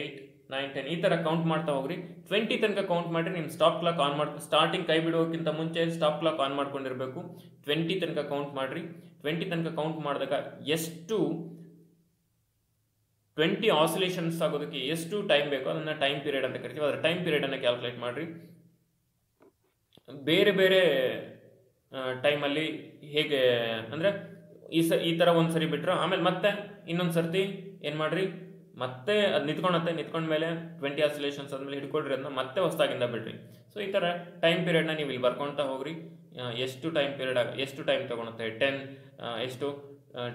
8, 9, 10 ಈ ಥರ ಕೌಂಟ್ ಮಾಡ್ತಾ ಹೋಗ್ರಿ. 20 ತನಕ ಕೌಂಟ್ ಮಾಡಿರಿ. ನಿಮ್ಮ ಸ್ಟಾಪ್ ಕ್ಲಾಕ್ ಆನ್ ಮಾಡಿ, ಸ್ಟಾರ್ಟಿಂಗ್ ಕೈ ಬಿಡೋಕ್ಕಿಂತ ಮುಂಚೆ ಸ್ಟಾಪ್ ಕ್ಲಾಕ್ ಆನ್ ಮಾಡ್ಕೊಂಡಿರಬೇಕು. 20 ತನಕ ಕೌಂಟ್ ಮಾಡಿರಿ. 20 ತನಕ ಕೌಂಟ್ ಮಾಡಿದಾಗ ಎಷ್ಟು 20 ಆಸಿಲೇಷನ್ಸ್ ಆಗೋದಕ್ಕೆ ಎಷ್ಟು ಟೈಮ್ ಬೇಕೋ ಅದನ್ನು ಟೈಮ್ ಪೀರಿಯಡ್ ಅಂತ ಕರಿತೀವಿ. ಅದರ ಟೈಮ್ ಪೀರಿಯಡನ್ನು ಕ್ಯಾಲ್ಕುಲೇಟ್ ಮಾಡಿರಿ. ಬೇರೆ ಬೇರೆ ಟೈಮಲ್ಲಿ ಹೇಗೆ ಅಂದರೆ ಈ ಥರ ಒಂದು ಸರಿ ಬಿಟ್ಟರೆ ಆಮೇಲೆ ಮತ್ತೆ ಇನ್ನೊಂದು ಸರ್ತಿ ಏನು ಮಾಡಿರಿ, ಮತ್ತೆ ಅದು ನಿಂತ್ಕೊಂಡ್ಮೇಲೆ 20 ಆಸಿಲೇಷನ್ಸ್ ಆದಮೇಲೆ ಹಿಡ್ಕೊಳ್ರಿ ಅದನ್ನ ಮತ್ತೆ ಹೊಸದಾಗಿಂದ ಬಿಡ್ರಿ. ಸೊ ಈ ಥರ ಟೈಮ್ ಪೀರಿಯಡ್ನ ನೀವು ಇಲ್ಲಿ ಬರ್ಕೊಳ್ತಾ ಹೋಗ್ರಿ. ಎಷ್ಟು ಟೈಮ್ ಪೀರಿಯಡ್ ಎಷ್ಟು ಟೈಮ್ ತೊಗೊಳುತ್ತೆ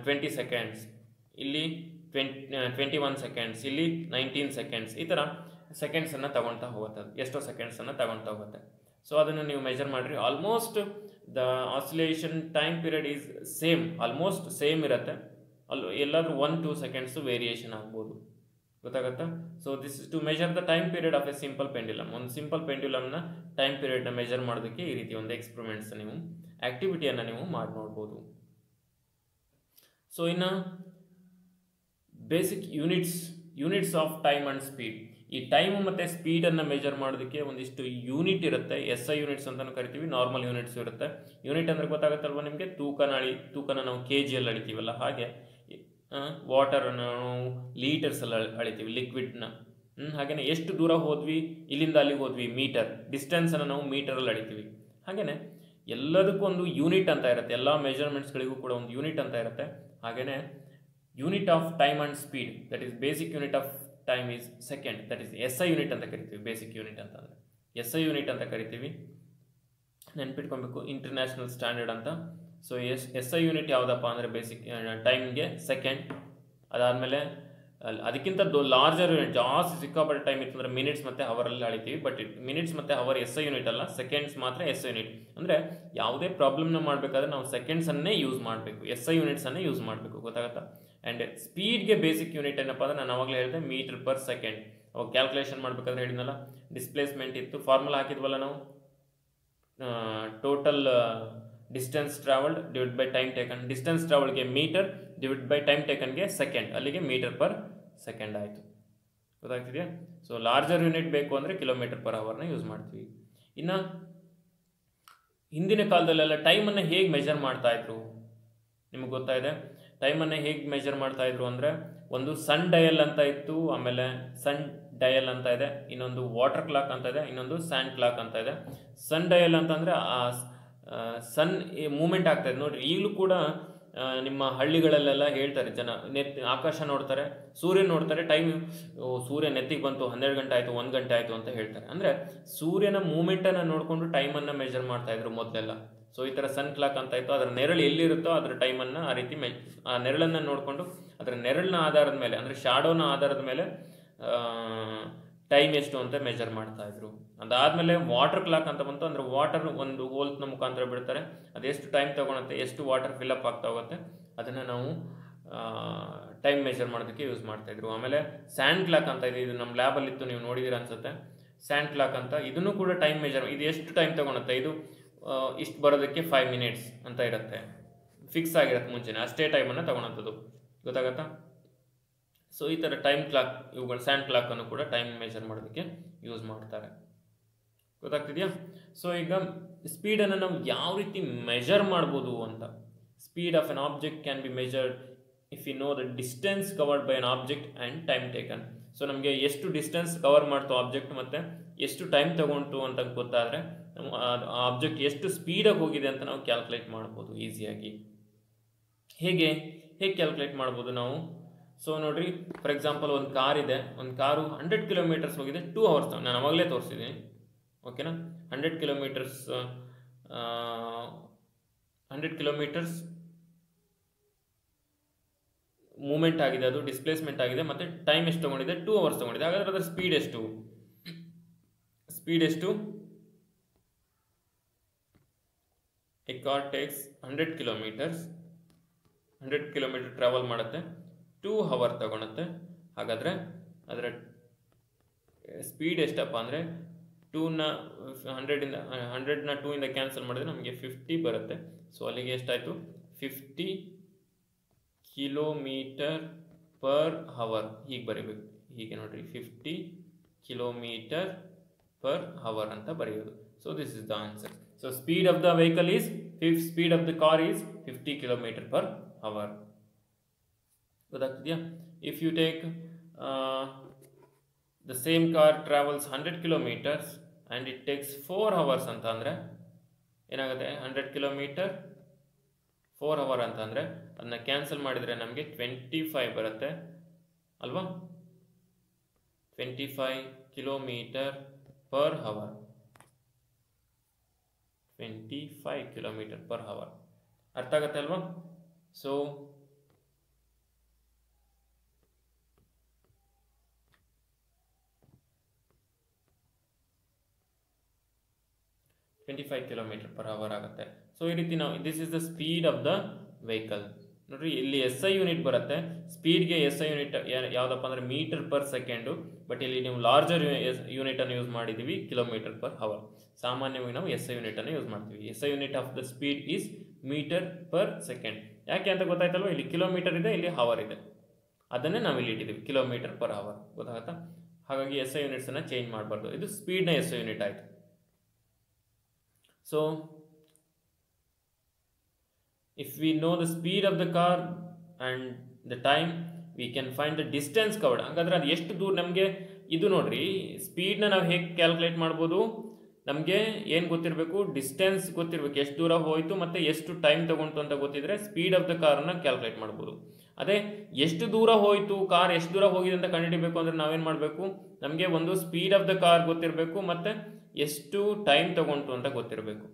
20 ಸೆಕೆಂಡ್ಸ್, ಇಲ್ಲಿ 21 ಸೆಕೆಂಡ್ಸ್, ಇಲ್ಲಿ 19 ಸೆಕೆಂಡ್ಸ್, ಈ ಥರ ಸೆಕೆಂಡ್ಸನ್ನು ತಗೊಳ್ತಾ ಹೋಗುತ್ತೆ. ಎಷ್ಟೋ ಸೆಕೆಂಡ್ಸನ್ನು ತಗೊಳ್ತಾ ಹೋಗುತ್ತೆ. ಸೊ ಅದನ್ನು ನೀವು ಮೆಜರ್ ಮಾಡಿರಿ. Almost the oscillation time period is same, almost same ಇರುತ್ತೆ. ಎಲ್ಲಾದರೂ 1-2 ಸೆಕೆಂಡ್ಸು ವೇರಿಯೇಷನ್ ಆಗ್ಬೋದು. ಗೊತ್ತಾಗುತ್ತಾ? So this is to measure the time period of a simple pendulum. ಒಂದು ಸಿಂಪಲ್ ಪೆಂಡ್ಯುಲಮ್ನ ಟೈಮ್ ಪೀರಿಯಡ್ನ ಮೆಜರ್ ಮಾಡೋದಕ್ಕೆ ಈ ರೀತಿ ಒಂದು ಎಕ್ಸ್ಪೆರಿಮೆಂಟ್ಸ್ ನೀವು ಆಕ್ಟಿವಿಟಿಯನ್ನು ನೀವು ಮಾಡಿ ನೋಡ್ಬೋದು. ಸೊ ಇನ್ನು basic units of time and speed. ಈ ಟೈಮು ಮತ್ತು ಸ್ಪೀಡನ್ನು ಮೆಜರ್ ಮಾಡೋದಕ್ಕೆ ಒಂದಿಷ್ಟು ಯೂನಿಟ್ ಇರುತ್ತೆ. SI ಯೂನಿಟ್ಸ್ ಅಂತಲೂ ಕರಿತೀವಿ, ನಾರ್ಮಲ್ ಯೂನಿಟ್ಸ್ ಇರುತ್ತೆ. ಯೂನಿಟ್ ಅಂದರೆ ಗೊತ್ತಾಗುತ್ತಲ್ವ ನಿಮಗೆ, ತೂಕನ ನಾವು KGಯಲ್ಲಿ ಅಳಿತೀವಲ್ಲ, ಹಾಗೆ ವಾಟರನ್ನು ನಾವು ಲೀಟರ್ಸಲ್ಲಿ ಅಳಿತೀವಿ, ಲಿಕ್ವಿಡ್ನ. ಹಾಗೆಯೇ ಎಷ್ಟು ದೂರ ಹೋದ್ವಿ, ಇಲ್ಲಿಂದ ಅಲ್ಲಿಗೆ ಹೋದ್ವಿ, ಮೀಟರ್, ಡಿಸ್ಟೆನ್ಸನ್ನು ನಾವು ಮೀಟರಲ್ಲಿ ಅಳಿತೀವಿ. ಹಾಗೆಯೇ ಎಲ್ಲದಕ್ಕೂ ಒಂದು ಯೂನಿಟ್ ಅಂತ ಇರುತ್ತೆ, ಎಲ್ಲ ಮೆಜರ್ಮೆಂಟ್ಸ್ಗಳಿಗೂ ಕೂಡ ಒಂದು ಯೂನಿಟ್ ಅಂತ ಇರುತ್ತೆ. ಹಾಗೆಯೇ unit of time and speed, that is basic unit of time is second, that is SI unit ಅಂತ ಕರಿತೀವಿ. ಬೇಸಿಕ್ ಯೂನಿಟ್ ಅಂತಂದರೆ SI ಯೂನಿಟ್ ಅಂತ ಕರಿತೀವಿ, ನೆನ್ಪಿಟ್ಕೊಬೇಕು, ಇಂಟರ್ನ್ಯಾಷನಲ್ ಸ್ಟ್ಯಾಂಡರ್ಡ್ ಅಂತ. ಸೊ SI ಯೂನಿಟ್ ಯಾವುದಪ್ಪ ಅಂದರೆ ಬೇಸಿಕ್ ಟೈಮ್ಗೆ ಸೆಕೆಂಡ್. ಅದಾದಮೇಲೆ ಅದಕ್ಕಿಂತ ಲಾರ್ಜರ್ ಯೂನಿಟ್, ಜಾಸ್ತಿ ಸಿಕ್ಕಾಪಟ್ಟೆ ಟೈಮ್ ಇತ್ತು ಅಂದರೆ ಮಿನಿಟ್ಸ್ ಮತ್ತು ಅವರಲ್ಲಿ ಅಳಿತೀವಿ. ಬಟ್ ಮಿನಿಟ್ಸ್ ಮತ್ತು ಅವರ್ SI ಯೂನಿಟ್ ಅಲ್ಲ, ಸೆಕೆಂಡ್ಸ್ ಮಾತ್ರ SI ಯೂನಿಟ್. ಅಂದರೆ ಯಾವುದೇ ಪ್ರಾಬ್ಲಮ್ನ ಮಾಡಬೇಕಾದ್ರೆ ನಾವು ಸೆಕೆಂಡ್ಸನ್ನೇ ಯೂಸ್ ಮಾಡಬೇಕು, SI ಯೂನಿಟ್ಸನ್ನೇ ಯೂಸ್ ಮಾಡಬೇಕು. ಗೊತ್ತಾಗುತ್ತಾ? ಆ್ಯಂಡ್ ಸ್ಪೀಡ್ಗೆ ಬೇಸಿಕ್ ಯೂನಿಟ್ ಏನಪ್ಪ ಅಂದರೆ ನಾನು ಆವಾಗಲೇ ಹೇಳಿದೆ ಮೀಟರ್ ಪರ್ ಸೆಕೆಂಡ್. ಅವಾಗ ಕ್ಯಾಲ್ಕುಲೇಷನ್ ಮಾಡಬೇಕಾದ್ರೆ ಹೇಳಿದ್ನಲ್ಲ, ಡಿಸ್ಪ್ಲೇಸ್ಮೆಂಟ್ ಇತ್ತು, ಫಾರ್ಮುಲಾ ಹಾಕಿದ್ವಲ್ಲ ನಾವು, total distance travelled divide by time taken. Distance ಟ್ರಾವಲ್ಗೆ ಮೀಟರ್ ಡಿವೈಡ್ ಬೈ ಟೈಮ್ ಟೇಕನ್ಗೆ ಸೆಕೆಂಡ್, ಅಲ್ಲಿಗೆ ಮೀಟರ್ ಪರ್ ಸೆಕೆಂಡ್ ಆಯಿತು. ಗೊತ್ತಾಗ್ತಿದೆಯಾ? ಸೊ ಲಾರ್ಜರ್ ಯೂನಿಟ್ ಬೇಕು ಅಂದರೆ ಕಿಲೋಮೀಟರ್ ಪರ್ ಅವರ್ನ ಯೂಸ್ ಮಾಡ್ತೀವಿ. ಇನ್ನು ಹಿಂದಿನ ಕಾಲದಲ್ಲೆಲ್ಲ ಟೈಮನ್ನು ಹೇಗೆ ಮೆಜರ್ ಮಾಡ್ತಾಯಿದ್ರು ನಿಮಗೆ ಗೊತ್ತಾಯಿದೆ? ಟೈಮನ್ನು ಹೇಗೆ ಮೆಜರ್ ಮಾಡ್ತಾಯಿದ್ರು ಅಂದರೆ, ಒಂದು ಸನ್ ಡಯಲ್ ಅಂತ ಇತ್ತು, ಆಮೇಲೆ ಸನ್ ಡಯಲ್ ಅಂತ ಇದೆ, ಇನ್ನೊಂದು ವಾಟರ್ ಕ್ಲಾಕ್ ಅಂತ ಇದೆ, ಇನ್ನೊಂದು ಸ್ಯಾಂಡ್ ಕ್ಲಾಕ್ ಅಂತ ಇದೆ. ಸನ್ ಡಯಲ್ ಅಂತಂದರೆ ಸನ್ ಮೂಮೆಂಟ್ ಆಗ್ತಾಯಿದೆ ನೋಡಿರಿ. ಈಗಲೂ ಕೂಡ ನಿಮ್ಮ ಹಳ್ಳಿಗಳಲ್ಲೆಲ್ಲ ಹೇಳ್ತಾರೆ ಜನ, ಆಕಾಶ ನೋಡ್ತಾರೆ, ಸೂರ್ಯ ನೋಡ್ತಾರೆ, ಟೈಮ್ ಸೂರ್ಯ ನೆತ್ತಿಗೆ ಬಂತು, 12 ಗಂಟೆ ಆಯಿತು, 1 ಗಂಟೆ ಆಯಿತು ಅಂತ ಹೇಳ್ತಾರೆ. ಅಂದರೆ ಸೂರ್ಯನ ಮೂಮೆಂಟನ್ನು ನೋಡಿಕೊಂಡು ಟೈಮನ್ನು ಮೆಜರ್ ಮಾಡ್ತಾಯಿದ್ರು ಮೊದಲೆಲ್ಲ. ಸೊ ಈ ಥರ ಸನ್ ಕ್ಲಾಕ್ ಅಂತ ಇತ್ತು, ಅದರ ನೆರಳು ಎಲ್ಲಿರುತ್ತೋ ಅದರ ಟೈಮನ್ನು ಆ ರೀತಿ ಆ ನೆರಳನ್ನು ನೋಡಿಕೊಂಡು ಅದರ ನೆರಳಿನ ಆಧಾರದ ಮೇಲೆ, ಅಂದರೆ ಶಾಡೋನ ಆಧಾರದ ಮೇಲೆ ಟೈಮ್ ಎಷ್ಟು ಅಂತ ಮೆಜರ್ ಮಾಡ್ತಾಯಿದ್ರು. ಅದಾದಮೇಲೆ ವಾಟರ್ ಕ್ಲಾಕ್ ಅಂತ ಬಂತು. ಅಂದರೆ ವಾಟರ್ ಒಂದು ಹೋಲ್ಸ್ನ ಮುಖಾಂತರ ಬಿಡ್ತಾರೆ, ಅದೆಷ್ಟು ಟೈಮ್ ತೊಗೊಳುತ್ತೆ, ಎಷ್ಟು ವಾಟರ್ ಫಿಲಪ್ ಆಗ್ತಾ ಹೋಗುತ್ತೆ, ಅದನ್ನು ನಾವು ಟೈಮ್ ಮೆಜರ್ ಮಾಡೋದಕ್ಕೆ ಯೂಸ್ ಮಾಡ್ತಾಯಿದ್ರು. ಆಮೇಲೆ ಸ್ಯಾಂಡ್ ಕ್ಲಾಕ್ ಅಂತ ಇದೆ, ಇದು ನಮ್ಮ ಲ್ಯಾಬಲ್ಲಿತ್ತು, ನೀವು ನೋಡಿದ್ದೀರ ಅನಿಸುತ್ತೆ. ಸ್ಯಾಂಡ್ ಕ್ಲಾಕ್ ಅಂತ, ಇದನ್ನು ಕೂಡ ಟೈಮ್ ಮೆಜರ್, ಇದು ಎಷ್ಟು ಟೈಮ್ ತೊಗೊಳುತ್ತೆ, ಇದು ಇಷ್ಟು ಬರೋದಕ್ಕೆ 5 ಮಿನಿಟ್ಸ್ ಅಂತ ಇರುತ್ತೆ, ಫಿಕ್ಸ್ ಆಗಿರುತ್ತೆ ಮುಂಚೆನೇ, ಅಷ್ಟೇ ಟೈಮನ್ನು ತೊಗೊಳೋಂಥದ್ದು. ಗೊತ್ತಾಗತ್ತಾ? ಸೊ ಈ ಥರ ಟೈಮ್ ಕ್ಲಾಕ್, ಇವುಗಳು ಸ್ಯಾಂಡ್ ಕ್ಲಾಕನ್ನು ಕೂಡ ಟೈಮ್ ಮೆಜರ್ ಮಾಡೋದಕ್ಕೆ ಯೂಸ್ ಮಾಡ್ತಾರೆ. ಗೊತ್ತಾಗ್ತಿದೆಯಾ? ಸೊ ಈಗ ಸ್ಪೀಡನ್ನು ನಾವು ಯಾವ ರೀತಿ ಮೆಜರ್ ಮಾಡ್ಬೋದು ಅಂತ. Speed of an object can be measured if you know the distance covered by an object and time taken. So ನಮಗೆ ಎಷ್ಟು ಡಿಸ್ಟೆನ್ಸ್ ಕವರ್ ಮಾಡ್ತು ಆಬ್ಜೆಕ್ಟ್ ಮತ್ತು ಎಷ್ಟು ಟೈಮ್ ತಗೊಂಡು ಅಂತ ಗೊತ್ತಾದರೆ ಆ ಆಬ್ಜೆಕ್ಟ್ ಎಷ್ಟು ಸ್ಪೀಡಾಗಿ ಹೋಗಿದೆ ಅಂತ ನಾವು ಕ್ಯಾಲ್ಕುಲೇಟ್ ಮಾಡ್ಬೋದು ಈಸಿಯಾಗಿ. ಹೇಗೆ ಕ್ಯಾಲ್ಕುಲೇಟ್ ಮಾಡ್ಬೋದು ನಾವು? ಸೊ ನೋಡಿರಿ, ಫಾರ್ ಎಕ್ಸಾಂಪಲ್ ಒಂದು ಕಾರ್ ಇದೆ, ಒಂದು ಕಾರು 100 ಕಿಲೋಮೀಟರ್ಸ್ ಹೋಗಿದೆ 2 ಅವರ್ಸ್. ನಾನು ಅವಾಗಲೇ ತೋರಿಸಿದ್ದೀನಿ, ಓಕೆನಾ? 100 ಕಿಲೋಮೀಟರ್ಸ್ ಮೂಮೆಂಟ್ ಆಗಿದೆ, ಅದು ಡಿಸ್ಪ್ಲೇಸ್ಮೆಂಟ್ ಆಗಿದೆ, ಮತ್ತು ಟೈಮ್ ಎಷ್ಟು ತೊಗೊಂಡಿದೆ, 2 ಅವರ್ಸ್ ತೊಗೊಂಡಿದೆ. ಹಾಗಾದರೆ ಅದರ ಸ್ಪೀಡ್ ಎಷ್ಟು? A car takes 100 kilometre travel ಮಾಡುತ್ತೆ, 2 ಅವರ್ ತಗೊಳುತ್ತೆ. ಹಾಗಾದರೆ ಅದರ ಸ್ಪೀಡ್ ಎಷ್ಟಪ್ಪ ಅಂದರೆ 100ನ 2 ಕ್ಯಾನ್ಸಲ್ ಮಾಡಿದ್ರೆ ನಮಗೆ 50 ಬರುತ್ತೆ. ಸೊ ಅಲ್ಲಿಗೆ ಎಷ್ಟಾಯಿತು? 50 ಕಿಲೋಮೀಟರ್ ಪರ್ ಅವರ್. ಹೀಗೆ ಬರೀಬೇಕು, ಹೀಗೆ ನೋಡಿರಿ, 50 ಕಿಲೋಮೀಟರ್ ಪರ್ ಅವರ್ ಅಂತ ಬರೆಯೋದು. So this is the answer. So speed of the vehicle is, speed of the car is 50 kilometer per hour. ಗೊತ್ತಾಗ್ತಿದೆಯಾ? If you take the same car travels 100 kilometers and it takes 4 hours ಅಂತ ಅಂದರೆ ಏನಾಗುತ್ತೆ? 100 kilometre 4 hour ಅಂತ ಅಂದರೆ ಅದನ್ನ cancel ಮಾಡಿದರೆ ನಮಗೆ 25 ಬರುತ್ತೆ ಅಲ್ವಾ? 25 kilometer per hour. 25 kilometer per hour. ಅರ್ಥ ಆಗತ್ತೆ ಅಲ್ವಾ? ಸೊ 25 kilometer per hour ಆಗುತ್ತೆ. ಸೊ ಈ ರೀತಿ ನಾವು this is the speed of the vehicle. ನೋಡ್ರಿ ಇಲ್ಲಿ SI ಯೂನಿಟ್ ಬರುತ್ತೆ. ಸ್ಪೀಡ್ಗೆ SI ಯೂನಿಟ್ ಯಾವುದಪ್ಪ ಅಂದರೆ ಮೀಟರ್ ಪರ್ ಸೆಕೆಂಡು, ಬಟ್ ಇಲ್ಲಿ ನೀವು ಲಾರ್ಜರ್ ಯೂನಿಟ್ ಅನ್ನು ಯೂಸ್ ಮಾಡಿದ್ದೀವಿ ಕಿಲೋಮೀಟರ್ ಪರ್ ಅವರ್. ಸಾಮಾನ್ಯವಾಗಿ ನಾವು SI ಯೂನಿಟ್ ಅನ್ನು ಯೂಸ್ ಮಾಡ್ತೀವಿ. SI unit of the speed is metre per second. ಯಾಕೆ ಅಂತ ಗೊತ್ತಾಯ್ತಲ್ವ? ಇಲ್ಲಿ ಕಿಲೋಮೀಟರ್ ಇದೆ, ಇಲ್ಲಿ ಅವರ್ ಇದೆ, ಅದನ್ನೇ ನಾವು ಇಲ್ಲಿ ಇಟ್ಟಿದ್ದೀವಿ ಕಿಲೋಮೀಟರ್ ಪರ್ ಅವರ್. ಗೊತ್ತಾಗತ್ತಾ? ಹಾಗಾಗಿ SI ಯೂನಿಟ್ಸನ್ನು ಚೇಂಜ್ ಮಾಡಬಾರ್ದು. ಇದು ಸ್ಪೀಡ್ನ SI ಯೂನಿಟ್ ಆಯಿತು. So if we know the speed of the car and the time, we can find the distance covered. ಹಾಗಾದ್ರೆ ಅದು ಎಷ್ಟು ದೂರ ನಮಗೆ ಇದು ನೋಡ್ರಿ, ಸ್ಪೀಡ್ನ ನಾವು ಹೇಗೆ ಕ್ಯಾಲ್ಕುಲೇಟ್ ಮಾಡ್ಬೋದು? ನಮಗೆ ಏನು ಗೊತ್ತಿರಬೇಕು? ಡಿಸ್ಟೆನ್ಸ್ ಗೊತ್ತಿರಬೇಕು, ಎಷ್ಟು ದೂರ ಹೋಯಿತು ಮತ್ತು ಎಷ್ಟು ಟೈಮ್ ತಗೊಂತು ಅಂತ ಗೊತ್ತಿದ್ರೆ ಸ್ಪೀಡ್ ಆಫ್ ದ ಕಾರ್ನ ಕ್ಯಾಲ್ಕುಲೇಟ್ ಮಾಡ್ಬೋದು. ಅದೇ ಎಷ್ಟು ದೂರ ಹೋಯಿತು, ಕಾರ್ ಎಷ್ಟು ದೂರ ಹೋಗಿದೆ ಅಂತ ಕಂಡುಹಿಡಿಬೇಕು ಅಂದರೆ ನಾವೇನು ಮಾಡಬೇಕು? ನಮಗೆ ಒಂದು ಸ್ಪೀಡ್ ಆಫ್ ದ ಕಾರ್ ಗೊತ್ತಿರಬೇಕು ಮತ್ತು ಎಷ್ಟು ಟೈಮ್ ತಗೊಂತು ಅಂತ ಗೊತ್ತಿರಬೇಕು.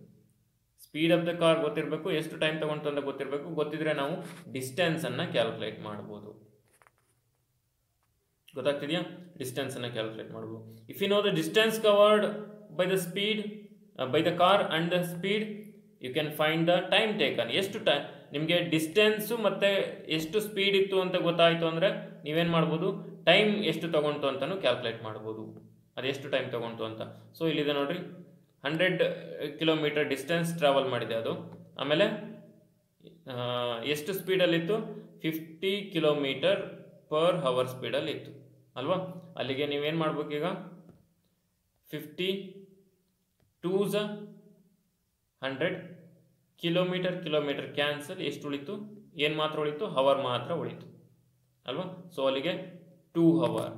ಸ್ಪೀಡ್ ಆಫ್ ದ ಕಾರ್ ಗೊತ್ತಿರಬೇಕು, ಎಷ್ಟು ಟೈಮ್ ತಗೊಂತು ಅಂತ ಗೊತ್ತಿರಬೇಕು. ಗೊತ್ತಿದ್ರೆ ನಾವು ಡಿಸ್ಟೆನ್ಸನ್ನು ಕ್ಯಾಲ್ಕುಲೇಟ್ ಮಾಡ್ಬೋದು. ಗೊತ್ತಾಗ್ತಿದೆಯಾ? ಡಿಸ್ಟೆನ್ಸನ್ನು ಕ್ಯಾಲ್ಕುಲೇಟ್ ಮಾಡ್ಬೋದು. If you know the distance covered by the speed by the car and the speed, you can find the time taken. ಎಷ್ಟು ಟೈಮ್ ನಿಮಗೆ ಡಿಸ್ಟೆನ್ಸು ಮತ್ತು ಎಷ್ಟು ಸ್ಪೀಡ್ ಇತ್ತು ಅಂತ ಗೊತ್ತಾಯಿತು ಅಂದರೆ ನೀವೇನು ಮಾಡ್ಬೋದು? ಟೈಮ್ ಎಷ್ಟು ತಗೊಂತು ಅಂತಲೂ ಕ್ಯಾಲ್ಕುಲೇಟ್ ಮಾಡ್ಬೋದು, ಅದೆಷ್ಟು ಟೈಮ್ ತಗೊಂತು ಅಂತ. ಸೊ ಇಲ್ಲಿದೆ ನೋಡ್ರಿ, 100 ಕಿಲೋಮೀಟರ್ ಡಿಸ್ಟೆನ್ಸ್ ಟ್ರಾವೆಲ್ ಮಾಡಿದೆ ಅದು. ಆಮೇಲೆ ಎಷ್ಟು ಸ್ಪೀಡಲ್ಲಿತ್ತು? 50 ಕಿಲೋಮೀಟರ್ ಪರ್ ಅವರ್ ಸ್ಪೀಡಲ್ಲಿತ್ತು ಅಲ್ವಾ? ಅಲ್ಲಿಗೆ ನೀವೇನು ಮಾಡ್ಬೇಕೀಗ? 50 2s 100 ಕಿಲೋಮೀಟರ್ ಕ್ಯಾನ್ಸಲ್. ಎಷ್ಟು ಉಳಿತು? ಏನು ಮಾತ್ರ ಉಳಿತು? ಅವರ್ ಮಾತ್ರ ಉಳಿತು ಅಲ್ವಾ? ಸೊ ಅಲ್ಲಿಗೆ 2 ಅವರ್.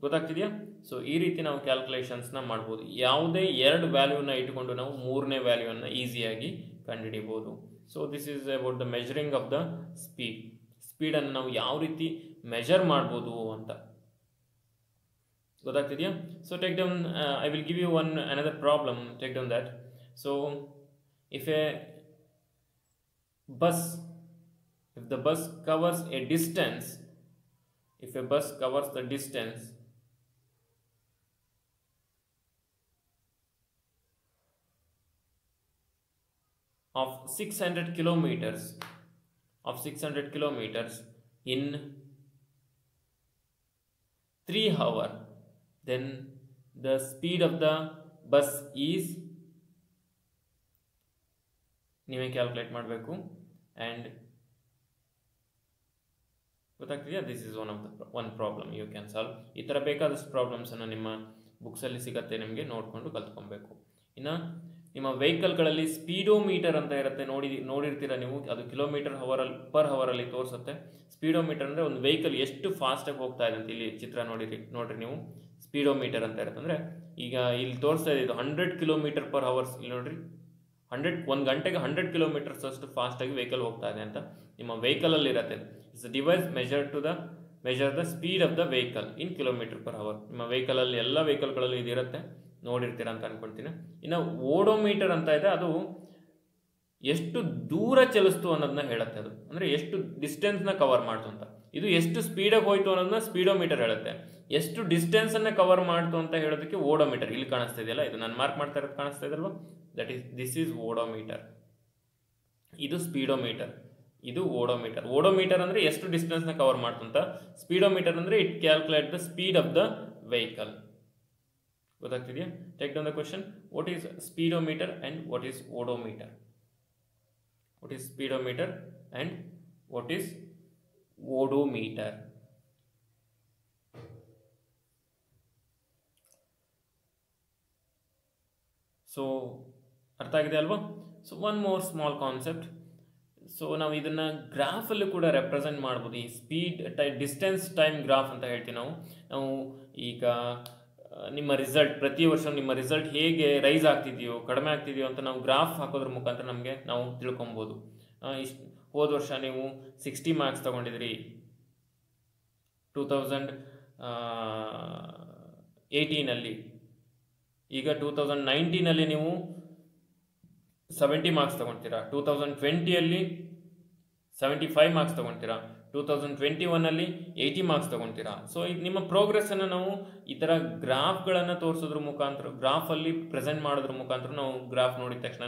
ಗೊತ್ತಾಗ್ತಿದೆಯಾ? ಸೊ ಈ ರೀತಿ ನಾವು ಕ್ಯಾಲ್ಕುಲೇಷನ್ಸ್ನ ಮಾಡ್ಬೋದು. ಯಾವುದೇ ಎರಡು ವ್ಯಾಲ್ಯೂನ ಇಟ್ಕೊಂಡು ನಾವು ಮೂರನೇ ವ್ಯಾಲ್ಯೂವನ್ನು ಈಸಿಯಾಗಿ ಕಂಡುಹಿಡಿಬೋದು. So this is about the measuring of the speed. ಸ್ಪೀಡನ್ನು ನಾವು ಯಾವ ರೀತಿ ಮೆಜರ್ ಮಾಡ್ಬೋದು ಅಂತ ಗೊತ್ತಾಗ್ತಿದೆಯಾ? So take down, I will give you another problem. Take down that. So if the bus covers a distance, if a bus covers the distance of 600 kilometers in 3 hours, then the speed of the bus is, ನೀವೇ calculate ಮಾಡಬೇಕು. And ಗೊತ್ತಾಗ್ತಿದೆಯಾ? This is one problem you can solve. ಈ ಥರ ಬೇಕಾದಷ್ಟು ಪ್ರಾಬ್ಲಮ್ಸನ್ನು ನಿಮ್ಮ ಬುಕ್ಸಲ್ಲಿ ಸಿಗುತ್ತೆ, ನಿಮಗೆ ನೋಡಿಕೊಂಡು ಕಲ್ತ್ಕೊಬೇಕು. ಇನ್ನು ನಿಮ್ಮ ವೆಹಿಕಲ್ಗಳಲ್ಲಿ ಸ್ಪೀಡೋಮೀಟರ್ ಅಂತ ಇರುತ್ತೆ, ನೋಡಿರ್ತೀರ ನೀವು. ಅದು ಕಿಲೋಮೀಟರ್ ಪರ್ ಅವರಲ್ಲಿ ತೋರಿಸುತ್ತೆ. ಸ್ಪೀಡೋಮೀಟರ್ ಅಂದರೆ ಒಂದು ವೆಹಿಕಲ್ ಎಷ್ಟು ಫಾಸ್ಟಾಗಿ ಹೋಗ್ತಾ ಇದೆ ಅಂತ. ಇಲ್ಲಿ ಚಿತ್ರ ನೋಡಿರಿ ನೀವು, ಸ್ಪೀಡೋಮೀಟರ್ ಅಂತ ಇರುತ್ತೆ. ಅಂದರೆ ಈಗ ಇಲ್ಲಿ ತೋರಿಸ್ತಾ ಇದೆ, ಇದು 100 ಕಿಲೋಮೀಟರ್ ಪರ್ ಅವರ್ಸ್. ಇಲ್ಲಿ ನೋಡಿರಿ, 1 ಗಂಟೆಗೆ 100 ಕಿಲೋಮೀಟರ್ಸ್ ಅಷ್ಟು ಫಾಸ್ಟಾಗಿ ವೆಹಿಕಲ್ ಹೋಗ್ತಾ ಇದೆ ಅಂತ ನಿಮ್ಮ ವೆಹಿಕಲಲ್ಲಿ ಇರುತ್ತೆ. It's a device measure the speed of the vehicle in kilometre per hour. ನಿಮ್ಮ ವೆಹಿಕಲಲ್ಲಿ ಎಲ್ಲ ವೆಹಿಕಲ್ಗಳಲ್ಲಿ ಇದಿರುತ್ತೆ, ನೋಡಿರ್ತೀರ ಅಂತ ಅನ್ಕೊಳ್ತೀನಿ. ಇನ್ನು ಓಡೋಮೀಟರ್ ಅಂತ ಇದೆ, ಅದು ಎಷ್ಟು ದೂರ ಚಲಿಸ್ತು ಅನ್ನೋದನ್ನ ಹೇಳುತ್ತೆ. ಅದು ಅಂದರೆ ಎಷ್ಟು ಡಿಸ್ಟೆನ್ಸ್ನ ಕವರ್ ಮಾಡ್ತು ಅಂತ. ಇದು ಎಷ್ಟು ಸ್ಪೀಡಾಗಿ ಹೋಯ್ತು ಅನ್ನೋದನ್ನ ಸ್ಪೀಡೋಮೀಟರ್ ಹೇಳುತ್ತೆ. ಎಷ್ಟು ಡಿಸ್ಟೆನ್ಸನ್ನು ಕವರ್ ಮಾಡ್ತು ಅಂತ ಹೇಳೋದಕ್ಕೆ ಓಡೋಮೀಟರ್. ಇಲ್ಲಿ ಕಾಣಿಸ್ತಾ ಇದೆಯಲ್ಲ, ಇದು ನಾನು ಮಾರ್ಕ್ ಮಾಡ್ತಾ ಇರೋದು ಕಾಣಿಸ್ತಾ ಇದಲ್ವ? This is odometer. ಇದು ಸ್ಪೀಡೋಮೀಟರ್, ಇದು ಓಡೋಮೀಟರ್. ಓಡೋಮೀಟರ್ ಅಂದರೆ ಎಷ್ಟು ಡಿಸ್ಟೆನ್ಸ್ನ ಕವರ್ ಮಾಡ್ತು ಅಂತ. ಸ್ಪೀಡೋಮೀಟರ್ ಅಂದರೆ it calculate the speed of the vehicle. ಗೊತ್ತಾಗ್ತಿದೆಯಾ? Take down the question. What is speedometer and what is odometer? What is speedometer and what is odometer? So ಅರ್ಥ ಆಗಿದೆ ಅಲ್ವಾ? So one more small concept. So ನಾವು ಇದನ್ನು ಗ್ರಾಫಲ್ಲೂ ಕೂಡ represent ಮಾಡ್ಬೋದು. ಈ speed distance time graph ಅಂತ ಹೇಳ್ತೀವಿ ನಾವು ಈಗ ನಿಮ್ಮ ರಿಸಲ್ಟ್, ಪ್ರತಿ ವರ್ಷ ನಿಮ್ಮ ರಿಸಲ್ಟ್ ಹೇಗೆ ರೈಸ್ ಆಗ್ತಿದೆಯೋ ಕಡಿಮೆ ಆಗ್ತಿದೆಯೋ ಅಂತ ನಾವು ಗ್ರಾಫ್ ಹಾಕೋದ್ರ ಮುಖಾಂತರ ನಾವು ತಿಳ್ಕೊಬೋದು. ಹೋದ ವರ್ಷ ನೀವು 60 ಮಾರ್ಕ್ಸ್ ತೊಗೊಂಡಿದ್ರಿ, 18ಅಲ್ಲಿ. ಈಗ 2019ಅಲ್ಲಿ ನೀವು 70 ಮಾರ್ಕ್ಸ್ ತೊಗೊಳ್ತೀರಾ, 2020ಅಲ್ಲಿ 75 ಮಾರ್ಕ್ಸ್ ತೊಗೊಳ್ತೀರಾ, 2021ಅಲ್ಲಿ 80 ಮಾರ್ಕ್ಸ್ ತೊಗೊಳ್ತೀರಾ. ಸೊ ಇದು ನಿಮ್ಮ ಪ್ರೋಗ್ರೆಸ್ಸನ್ನು ನಾವು ಈ ಥರ ಗ್ರಾಫ್ಗಳನ್ನು ತೋರಿಸೋದ್ರ ಮುಖಾಂತರ, ಗ್ರಾಫಲ್ಲಿ ಪ್ರೆಸೆಂಟ್ ಮಾಡೋದ್ರ ಮುಖಾಂತರ ನಾವು ಗ್ರಾಫ್ ನೋಡಿದ ತಕ್ಷಣ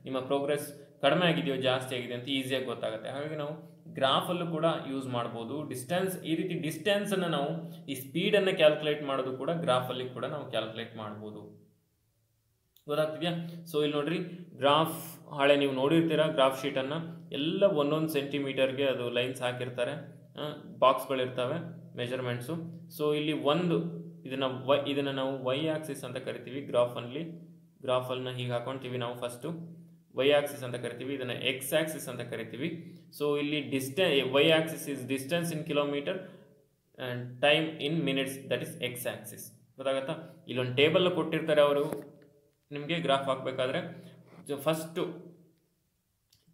ನಿಮ್ಮ ಪ್ರೋಗ್ರೆಸ್ ಕಡಿಮೆ ಆಗಿದೆಯೋ ಜಾಸ್ತಿ ಆಗಿದೆ ಅಂತ ಈಸಿಯಾಗಿ ಗೊತ್ತಾಗುತ್ತೆ. ಹಾಗಾಗಿ ನಾವು ಗ್ರಾಫಲ್ಲೂ ಕೂಡ ಯೂಸ್ ಮಾಡ್ಬೋದು. ಡಿಸ್ಟೆನ್ಸ್, ಈ ರೀತಿ ಡಿಸ್ಟೆನ್ಸನ್ನು ನಾವು ಈ ಸ್ಪೀಡನ್ನು ಕ್ಯಾಲ್ಕುಲೇಟ್ ಮಾಡೋದು ಕೂಡ ಗ್ರಾಫಲ್ಲಿ ಕೂಡ ನಾವು ಕ್ಯಾಲ್ಕುಲೇಟ್ ಮಾಡ್ಬೋದು. ಗೊತ್ತಾಗ್ತಿದೆಯಾ? ಸೊ ಇಲ್ಲಿ ನೋಡ್ರಿ, ಗ್ರಾಫ್ ಹಳೆ ನೀವು ನೋಡಿರ್ತೀರ ಗ್ರಾಫ್ ಶೀಟನ್ನು, ಎಲ್ಲ ಒಂದೊಂದು ಸೆಂಟಿಮೀಟರ್ಗೆ ಅದು ಲೈನ್ಸ್ ಹಾಕಿರ್ತಾರೆ, ಬಾಕ್ಸ್ಗಳಿರ್ತವೆ ಮೆಜರ್ಮೆಂಟ್ಸು. ಸೊ ಇಲ್ಲಿ ಇದನ್ನು ನಾವು ವೈ ಆಕ್ಸಿಸ್ ಅಂತ ಕರಿತೀವಿ. ಗ್ರಾಫಲ್ನ ಹೀಗೆ ಹಾಕೊಳ್ತೀವಿ ನಾವು. ಫಸ್ಟು ವೈ ಆಕ್ಸಿಸ್ ಅಂತ ಕರಿತೀವಿ, ಇದನ್ನು ಎಕ್ಸ್ ಆಕ್ಸಿಸ್ ಅಂತ ಕರಿತೀವಿ. ಸೊ ಇಲ್ಲಿ Y axis is distance in kilometer and time in minutes, that is X axis. ಗೊತ್ತಾಗತ್ತಾ? ಇಲ್ಲೊಂದು ಟೇಬಲ್ ಕೊಟ್ಟಿರ್ತಾರೆ ಅವರು ನಿಮಗೆ ಗ್ರಾಫ್ ಹಾಕಬೇಕಾದ್ರೆ. ಫಸ್ಟು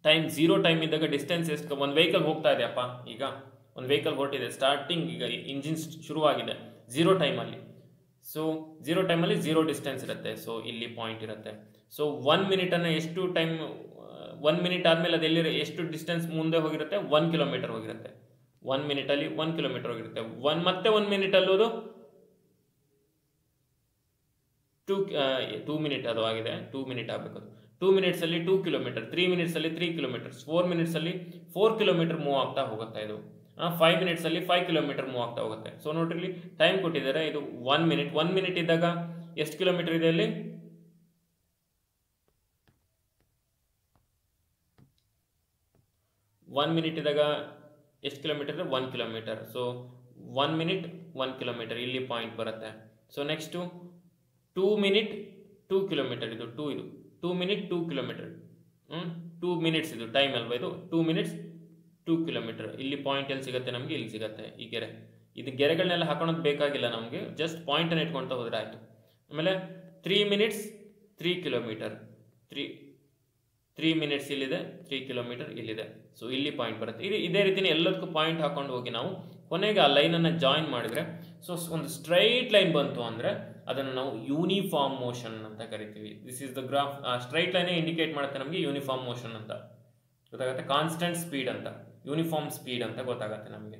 ಟೈಮ್ 0 ಟೈಮ್ ಇದ್ದಾಗ ಡಿಸ್ಟೆನ್ಸ್ ಎಷ್ಟು, ಒಂದು ವೆಹಿಕಲ್ ಹೋಗ್ತಾ ಇದೆಯಪ್ಪ, ಈಗ ಒಂದು ವೆಹಿಕಲ್ ಹೊರಟಿದೆ, ಸ್ಟಾರ್ಟಿಂಗ್ ಈಗ ಇಂಜಿನ್ ಶುರುವಾಗಿದೆ 0 ಟೈಮಲ್ಲಿ. ಸೊ 0 ಟೈಮಲ್ಲಿ 0 ಡಿಸ್ಟೆನ್ಸ್ ಇರುತ್ತೆ. ಸೊ ಇಲ್ಲಿ ಪಾಯಿಂಟ್ ಇರುತ್ತೆ. ಸೊ 1 ಮಿನಿಟನ್ನು ಎಷ್ಟು ಟೈಮ್, 1 ಮಿನಿಟ್ ಆದಮೇಲೆ ಅದು ಎಷ್ಟು ಡಿಸ್ಟೆನ್ಸ್ ಮುಂದೆ ಹೋಗಿರುತ್ತೆ, 1 ಕಿಲೋಮೀಟರ್ ಹೋಗಿರುತ್ತೆ. 1 ಮಿನಿಟಲ್ಲಿ 1 ಕಿಲೋಮೀಟರ್ ಹೋಗಿರುತ್ತೆ. ಮತ್ತೆ 1 ಮಿನಿಟಲ್ಲಿ ಅದು 2 ಮಿನಿಟ್ ಅದು ಆಗಿದೆ, 2 ಮಿನಿಟ್ ಆಗಬೇಕು. 2 ಮಿನಿಟ್ಸಲ್ಲಿ 2 ಕಿಲೋಮೀಟರ್, 3 ಮಿನಿಟ್ಸಲ್ಲಿ 3 ಕಿಲೋಮೀಟರ್ಸ್, 4 ಮಿನಿಟ್ಸಲ್ಲಿ 4 ಕಿಲೋಮೀಟರ್ ಮೂವ್ ಆಗ್ತಾ ಹೋಗುತ್ತೆ. ಇದು 5 ಮಿನಿಟ್ಸಲ್ಲಿ 5 ಕಿಲೋಮೀಟರ್ ಮೂವ್ ಆಗ್ತಾ ಹೋಗುತ್ತೆ. ಸೊ ನೋಡ್ರಿ, ಇಲ್ಲಿ ಟೈಮ್ ಕೊಟ್ಟಿದ್ದಾರೆ, ಇದು 1 ಮಿನಿಟ್. 1 ಮಿನಿಟ್ ಇದ್ದಾಗ ಎಷ್ಟು ಕಿಲೋಮೀಟರ್ ಇದೆ ಅಲ್ಲಿ? 1 ಮಿನಿಟ್ ಇದ್ದಾಗ ಎಷ್ಟು ಕಿಲೋಮೀಟರ್ ಇದೆ? 1 ಕಿಲೋಮೀಟರ್. ಸೊ 1 ಮಿನಿಟ್ 1 ಕಿಲೋಮೀಟರ್ ಇಲ್ಲಿ ಪಾಯಿಂಟ್ ಬರುತ್ತೆ. ಸೊ ನೆಕ್ಸ್ಟು 2 ಮಿನಿಟ್ 2 ಕಿಲೋಮೀಟರ್, ಇದು 2 ಮಿನಿಟ್ 2 ಕಿಲೋಮೀಟರ್, 2 ಮಿನಿಟ್ಸ್ ಇದು ಟೈಮ್ ಅಲ್ವಾ, ಇದು 2 ಮಿನಿಟ್ಸ್ 2 ಕಿಲೋಮೀಟರ್. ಇಲ್ಲಿ ಪಾಯಿಂಟ್ ಎಲ್ಲಿ ಸಿಗುತ್ತೆ ನಮಗೆ? ಇಲ್ಲಿ ಸಿಗುತ್ತೆ ಈ ಗೆರೆ. ಇದು ಗೆರೆಗಳನ್ನೆಲ್ಲ ಹಾಕೋಣೋದು ಬೇಕಾಗಿಲ್ಲ ನಮಗೆ, ಜಸ್ಟ್ ಪಾಯಿಂಟನ್ನು ಇಟ್ಕೊಳ್ತಾ ಹೋದರೆ ಆಯಿತು. ಆಮೇಲೆ 3 ಮಿನಿಟ್ಸ್ 3 ಕಿಲೋಮೀಟರ್, 3 ಮಿನಿಟ್ಸ್ ಇಲ್ಲಿದೆ, 3 ಕಿಲೋಮೀಟರ್ ಇಲ್ಲಿದೆ. ಸೊ ಇಲ್ಲಿ ಪಾಯಿಂಟ್ ಬರುತ್ತೆ. ಇದೇ ರೀತಿಯೇ ಎಲ್ಲದಕ್ಕೂ ಪಾಯಿಂಟ್ ಹಾಕೊಂಡು ಹೋಗಿ ನಾವು ಕೊನೆಗೆ ಆ ಲೈನನ್ನು ಜಾಯಿನ್ ಮಾಡಿದರೆ, ಸೊ ಒಂದು ಸ್ಟ್ರೈಟ್ ಲೈನ್ ಬಂತು ಅಂದರೆ ಅದನ್ನು ನಾವು ಯೂನಿಫಾರ್ಮ್ ಮೋಷನ್ ಅಂತ ಕರಿತೀವಿ. This is the graph. Straight ಲೈನೇ ಇಂಡಿಕೇಟ್ ಮಾಡುತ್ತೆ ನಮಗೆ ಯೂನಿಫಾರ್ಮ್ ಮೋಷನ್ ಅಂತ ಗೊತ್ತಾಗುತ್ತೆ. ಕಾನ್ಸ್ಟೆಂಟ್ ಸ್ಪೀಡ್ ಅಂತ, ಯೂನಿಫಾರ್ಮ್ ಸ್ಪೀಡ್ ಅಂತ ಗೊತ್ತಾಗುತ್ತೆ ನಮಗೆ.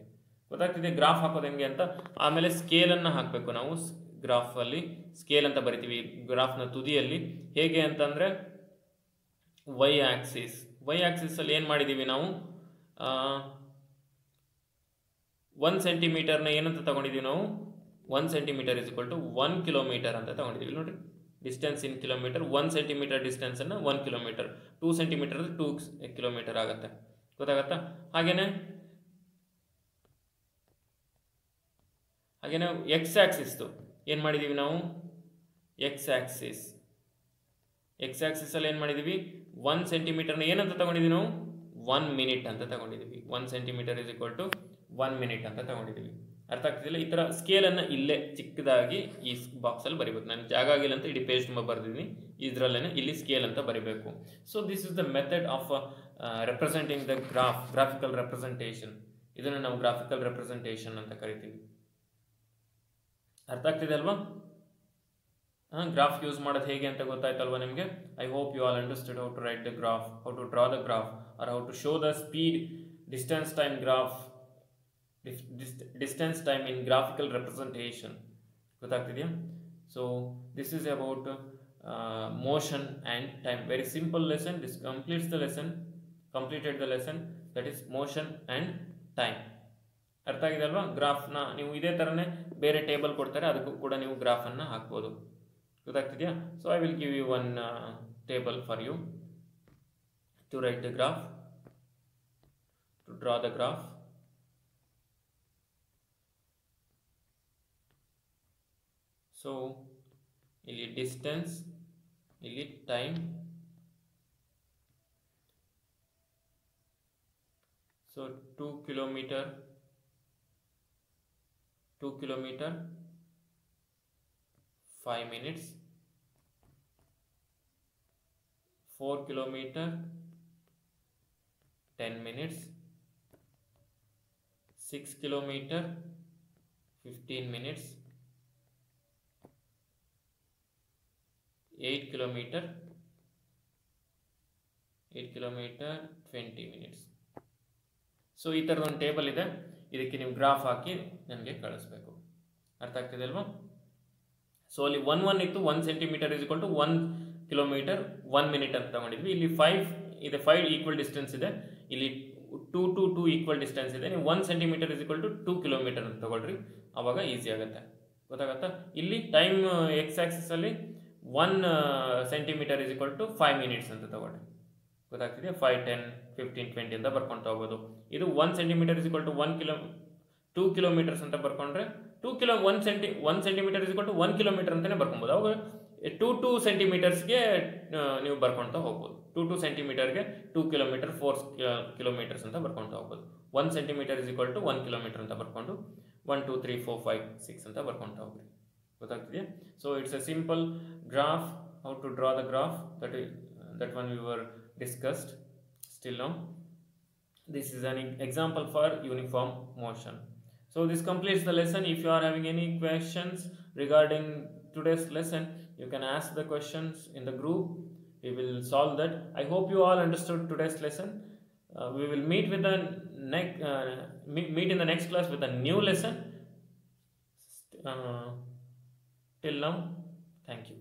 ಗೊತ್ತಾಗ್ತಿದೆ ಗ್ರಾಫ್ ಹಾಕೋದು ಹೆಂಗೆ ಅಂತ. ಆಮೇಲೆ ಸ್ಕೇಲನ್ನು ಹಾಕಬೇಕು ನಾವು. ಗ್ರಾಫಲ್ಲಿ ಸ್ಕೇಲ್ ಅಂತ ಬರಿತೀವಿ ಗ್ರಾಫ್ನ ತುದಿಯಲ್ಲಿ. ಹೇಗೆ ಅಂತಂದರೆ ವೈ ಆಕ್ಸಿಸಲ್ಲಿ ಏನು ಮಾಡಿದ್ದೀವಿ ನಾವು, 1 ಸೆಂಟಿಮೀಟರ್ನ ಏನಂತ ತಗೊಂಡಿದ್ದೀವಿ ನಾವು? 1 centimetre is equal to 1 kilometre ಅಂತ ತಗೊಂಡಿದ್ದೀವಿ. ನೋಡಿರಿ, ಡಿಸ್ಟೆನ್ಸ್ ಇನ್ ಕಿಲೋಮೀಟರ್, 1 ಸೆಂಟಿಮೀಟರ್ ಡಿಸ್ಟೆನ್ಸನ್ನು 1 ಕಿಲೋಮೀಟರ್, 2 ಸೆಂಟಿಮೀಟರ್ 2 ಕಿಲೋಮೀಟರ್ ಆಗುತ್ತೆ. ಗೊತ್ತಾಗತ್ತಾ? ಹಾಗೇನೆ ಎಕ್ಸ್ ಆಕ್ಸಿಸ್ದು ಏನು ಮಾಡಿದ್ದೀವಿ ನಾವು? ಎಕ್ಸ್ ಆಕ್ಸಿಸಲ್ಲಿ ಏನು ಮಾಡಿದ್ದೀವಿ? 1 ಸೆಂಟಿಮೀಟರ್ನ ಏನಂತ ತಗೊಂಡಿದ್ದೀವಿ ನಾವು? 1 ಮಿನಿಟ್ ಅಂತ ತಗೊಂಡಿದ್ದೀವಿ. 1 centimetre is equal to 1 minute ಅಂತ ತಗೊಂಡಿದ್ದೀವಿ. ಅರ್ಥ ಆಗ್ತಿಲ್ಲ? ಈ ಥರ ಸ್ಕೇಲನ್ನು ಇಲ್ಲೇ ಚಿಕ್ಕದಾಗಿ ಈ ಬಾಕ್ಸಲ್ಲಿ ಬರಿಬೇಕು. ನಾನು ಜಾಗ ಆಗಿಲ್ಲ ಅಂತ ಇಡೀ ಪೇಜ್ ತುಂಬ ಬರೆದಿದ್ದೀನಿ. ಇದರಲ್ಲೇ ಇಲ್ಲಿ ಸ್ಕೇಲ್ ಅಂತ ಬರಿಬೇಕು. So this is the method of representing the graphical representation. ಇದನ್ನು ನಾವು ಗ್ರಾಫಿಕಲ್ ರೆಪ್ರೆಸೆಂಟೇಷನ್ ಅಂತ ಕರಿತೀವಿ. ಅರ್ಥ ಆಗ್ತಿದೆ ಅಲ್ವಾ? ಗ್ರಾಫ್ ಯೂಸ್ ಮಾಡೋದು ಹೇಗೆ ಅಂತ ಗೊತ್ತಾಯ್ತಲ್ವಾ ನಿಮಗೆ? I hope you all understood how to write the graph, how to draw the graph, or how to show the speed, distance time graph, distance time in graphical representation. ಗೊತ್ತಾಗ್ತಿದೆಯಾ? So this is about motion and time. Very simple lesson. This completed the lesson, that is motion and time. ಅರ್ಥ ಆಗಿದೆ ಅಲ್ವಾ? ಗ್ರಾಫ್ನ ನೀವು ಇದೇ ಥರನೇ ಬೇರೆ table ಕೊಡ್ತಾರೆ, ಅದಕ್ಕೂ ಕೂಡ ನೀವು ಗ್ರಾಫನ್ನು ಹಾಕ್ಬೋದು. ಗೊತ್ತಾಗ್ತಿದೆಯಾ? So I will give you one table for you to write the graph, to draw the graph. So ಇಲ್ಲಿ ಡಿಸ್ಟೆನ್ಸ್, ಇಲ್ಲಿ time. So 2 kilometer 5 minutes, 4 kilometer 10 minutes, 6 kilometer 15 minutes, 8 kilometer, 20 minutes. So ಈ ಥರದ ಒಂದು ಟೇಬಲ್ ಇದೆ, ಇದಕ್ಕೆ ನೀವು graph ಹಾಕಿ ನನಗೆ ಕಳಿಸ್ಬೇಕು. ಅರ್ಥ ಆಗ್ತಿದೆ ಅಲ್ವಾ? ಸೊ ಅಲ್ಲಿ 1 ಇತ್ತು, 1 centimetre is equal to 1 kilometre 1 minute ಅಂತ ತಗೊಂಡಿದ್ವಿ. ಇಲ್ಲಿ 5 ಇದೆ, 5 ಈಕ್ವಲ್ ಡಿಸ್ಟೆನ್ಸ್ ಇದೆ. ಇಲ್ಲಿ 2 ಈಕ್ವಲ್ ಡಿಸ್ಟೆನ್ಸ್ ಇದೆ. ನೀವು 1 centimetre is equal to 2 kilometre ಅಂತ ತಗೊಳ್ರಿ, ಆವಾಗ ಈಸಿ ಆಗುತ್ತೆ. ಗೊತ್ತಾಗತ್ತಾ? ಇಲ್ಲಿ ಟೈಮ್ ಎಕ್ಸ್ ಆಕ್ಸಿಸ್ ಅಲ್ಲಿ 1 centimetre is equal to 5 minutes ಅಂತ ತಗೊಳ್ರಿ. ಗೊತ್ತಾಗ್ತಿದೆ? 5, 10, 15, 20 ಅಂತ ಬರ್ಕೊಂಡು ಹೋಗ್ಬೋದು. ಇದು 1 centimetre is equal to 2 kilometres ಅಂತ ಬರ್ಕೊಂಡ್ರೆ 1 centimetre is equal to 1 kilometre ಅಂತಲೇ ಬರ್ಕೊಬೋದು. ಅವಾಗ 2 ಸೆಂಟಿಮೀಟರ್ಸ್ಗೆ ನೀವು ಬರ್ಕೊಳ್ತಾ ಹೋಗ್ಬೋದು. 2 ಸೆಂಟಿಮೀಟರ್ಗೆ 2 ಕಿಲೋಮೀಟರ್ 4 ಕಿಲೋಮೀಟರ್ಸ್ ಅಂತ ಬರ್ಕೊಳ್ತಾ ಹೋಗ್ಬೋದು. 1 centimetre is equal to 1 kilometre ಅಂತ ಬರ್ಕೊಂಡು 1, 2, 3, 4, 5, 6 ಅಂತ ಬರ್ಕೊಳ್ತಾ ಹೋಗ್ರಿ. ಗೊತ್ತಾಗ್ತಿದೆಯಾ? So it's a simple graph. How to draw the graph, that one we were discussed still now. This is an example for uniform motion. So this completes the lesson. If you are having any questions regarding today's lesson, you can ask the questions in the group. We will solve that. I hope you all understood today's lesson. We will meet with the meet in the next class with a new lesson. Till now, thank you.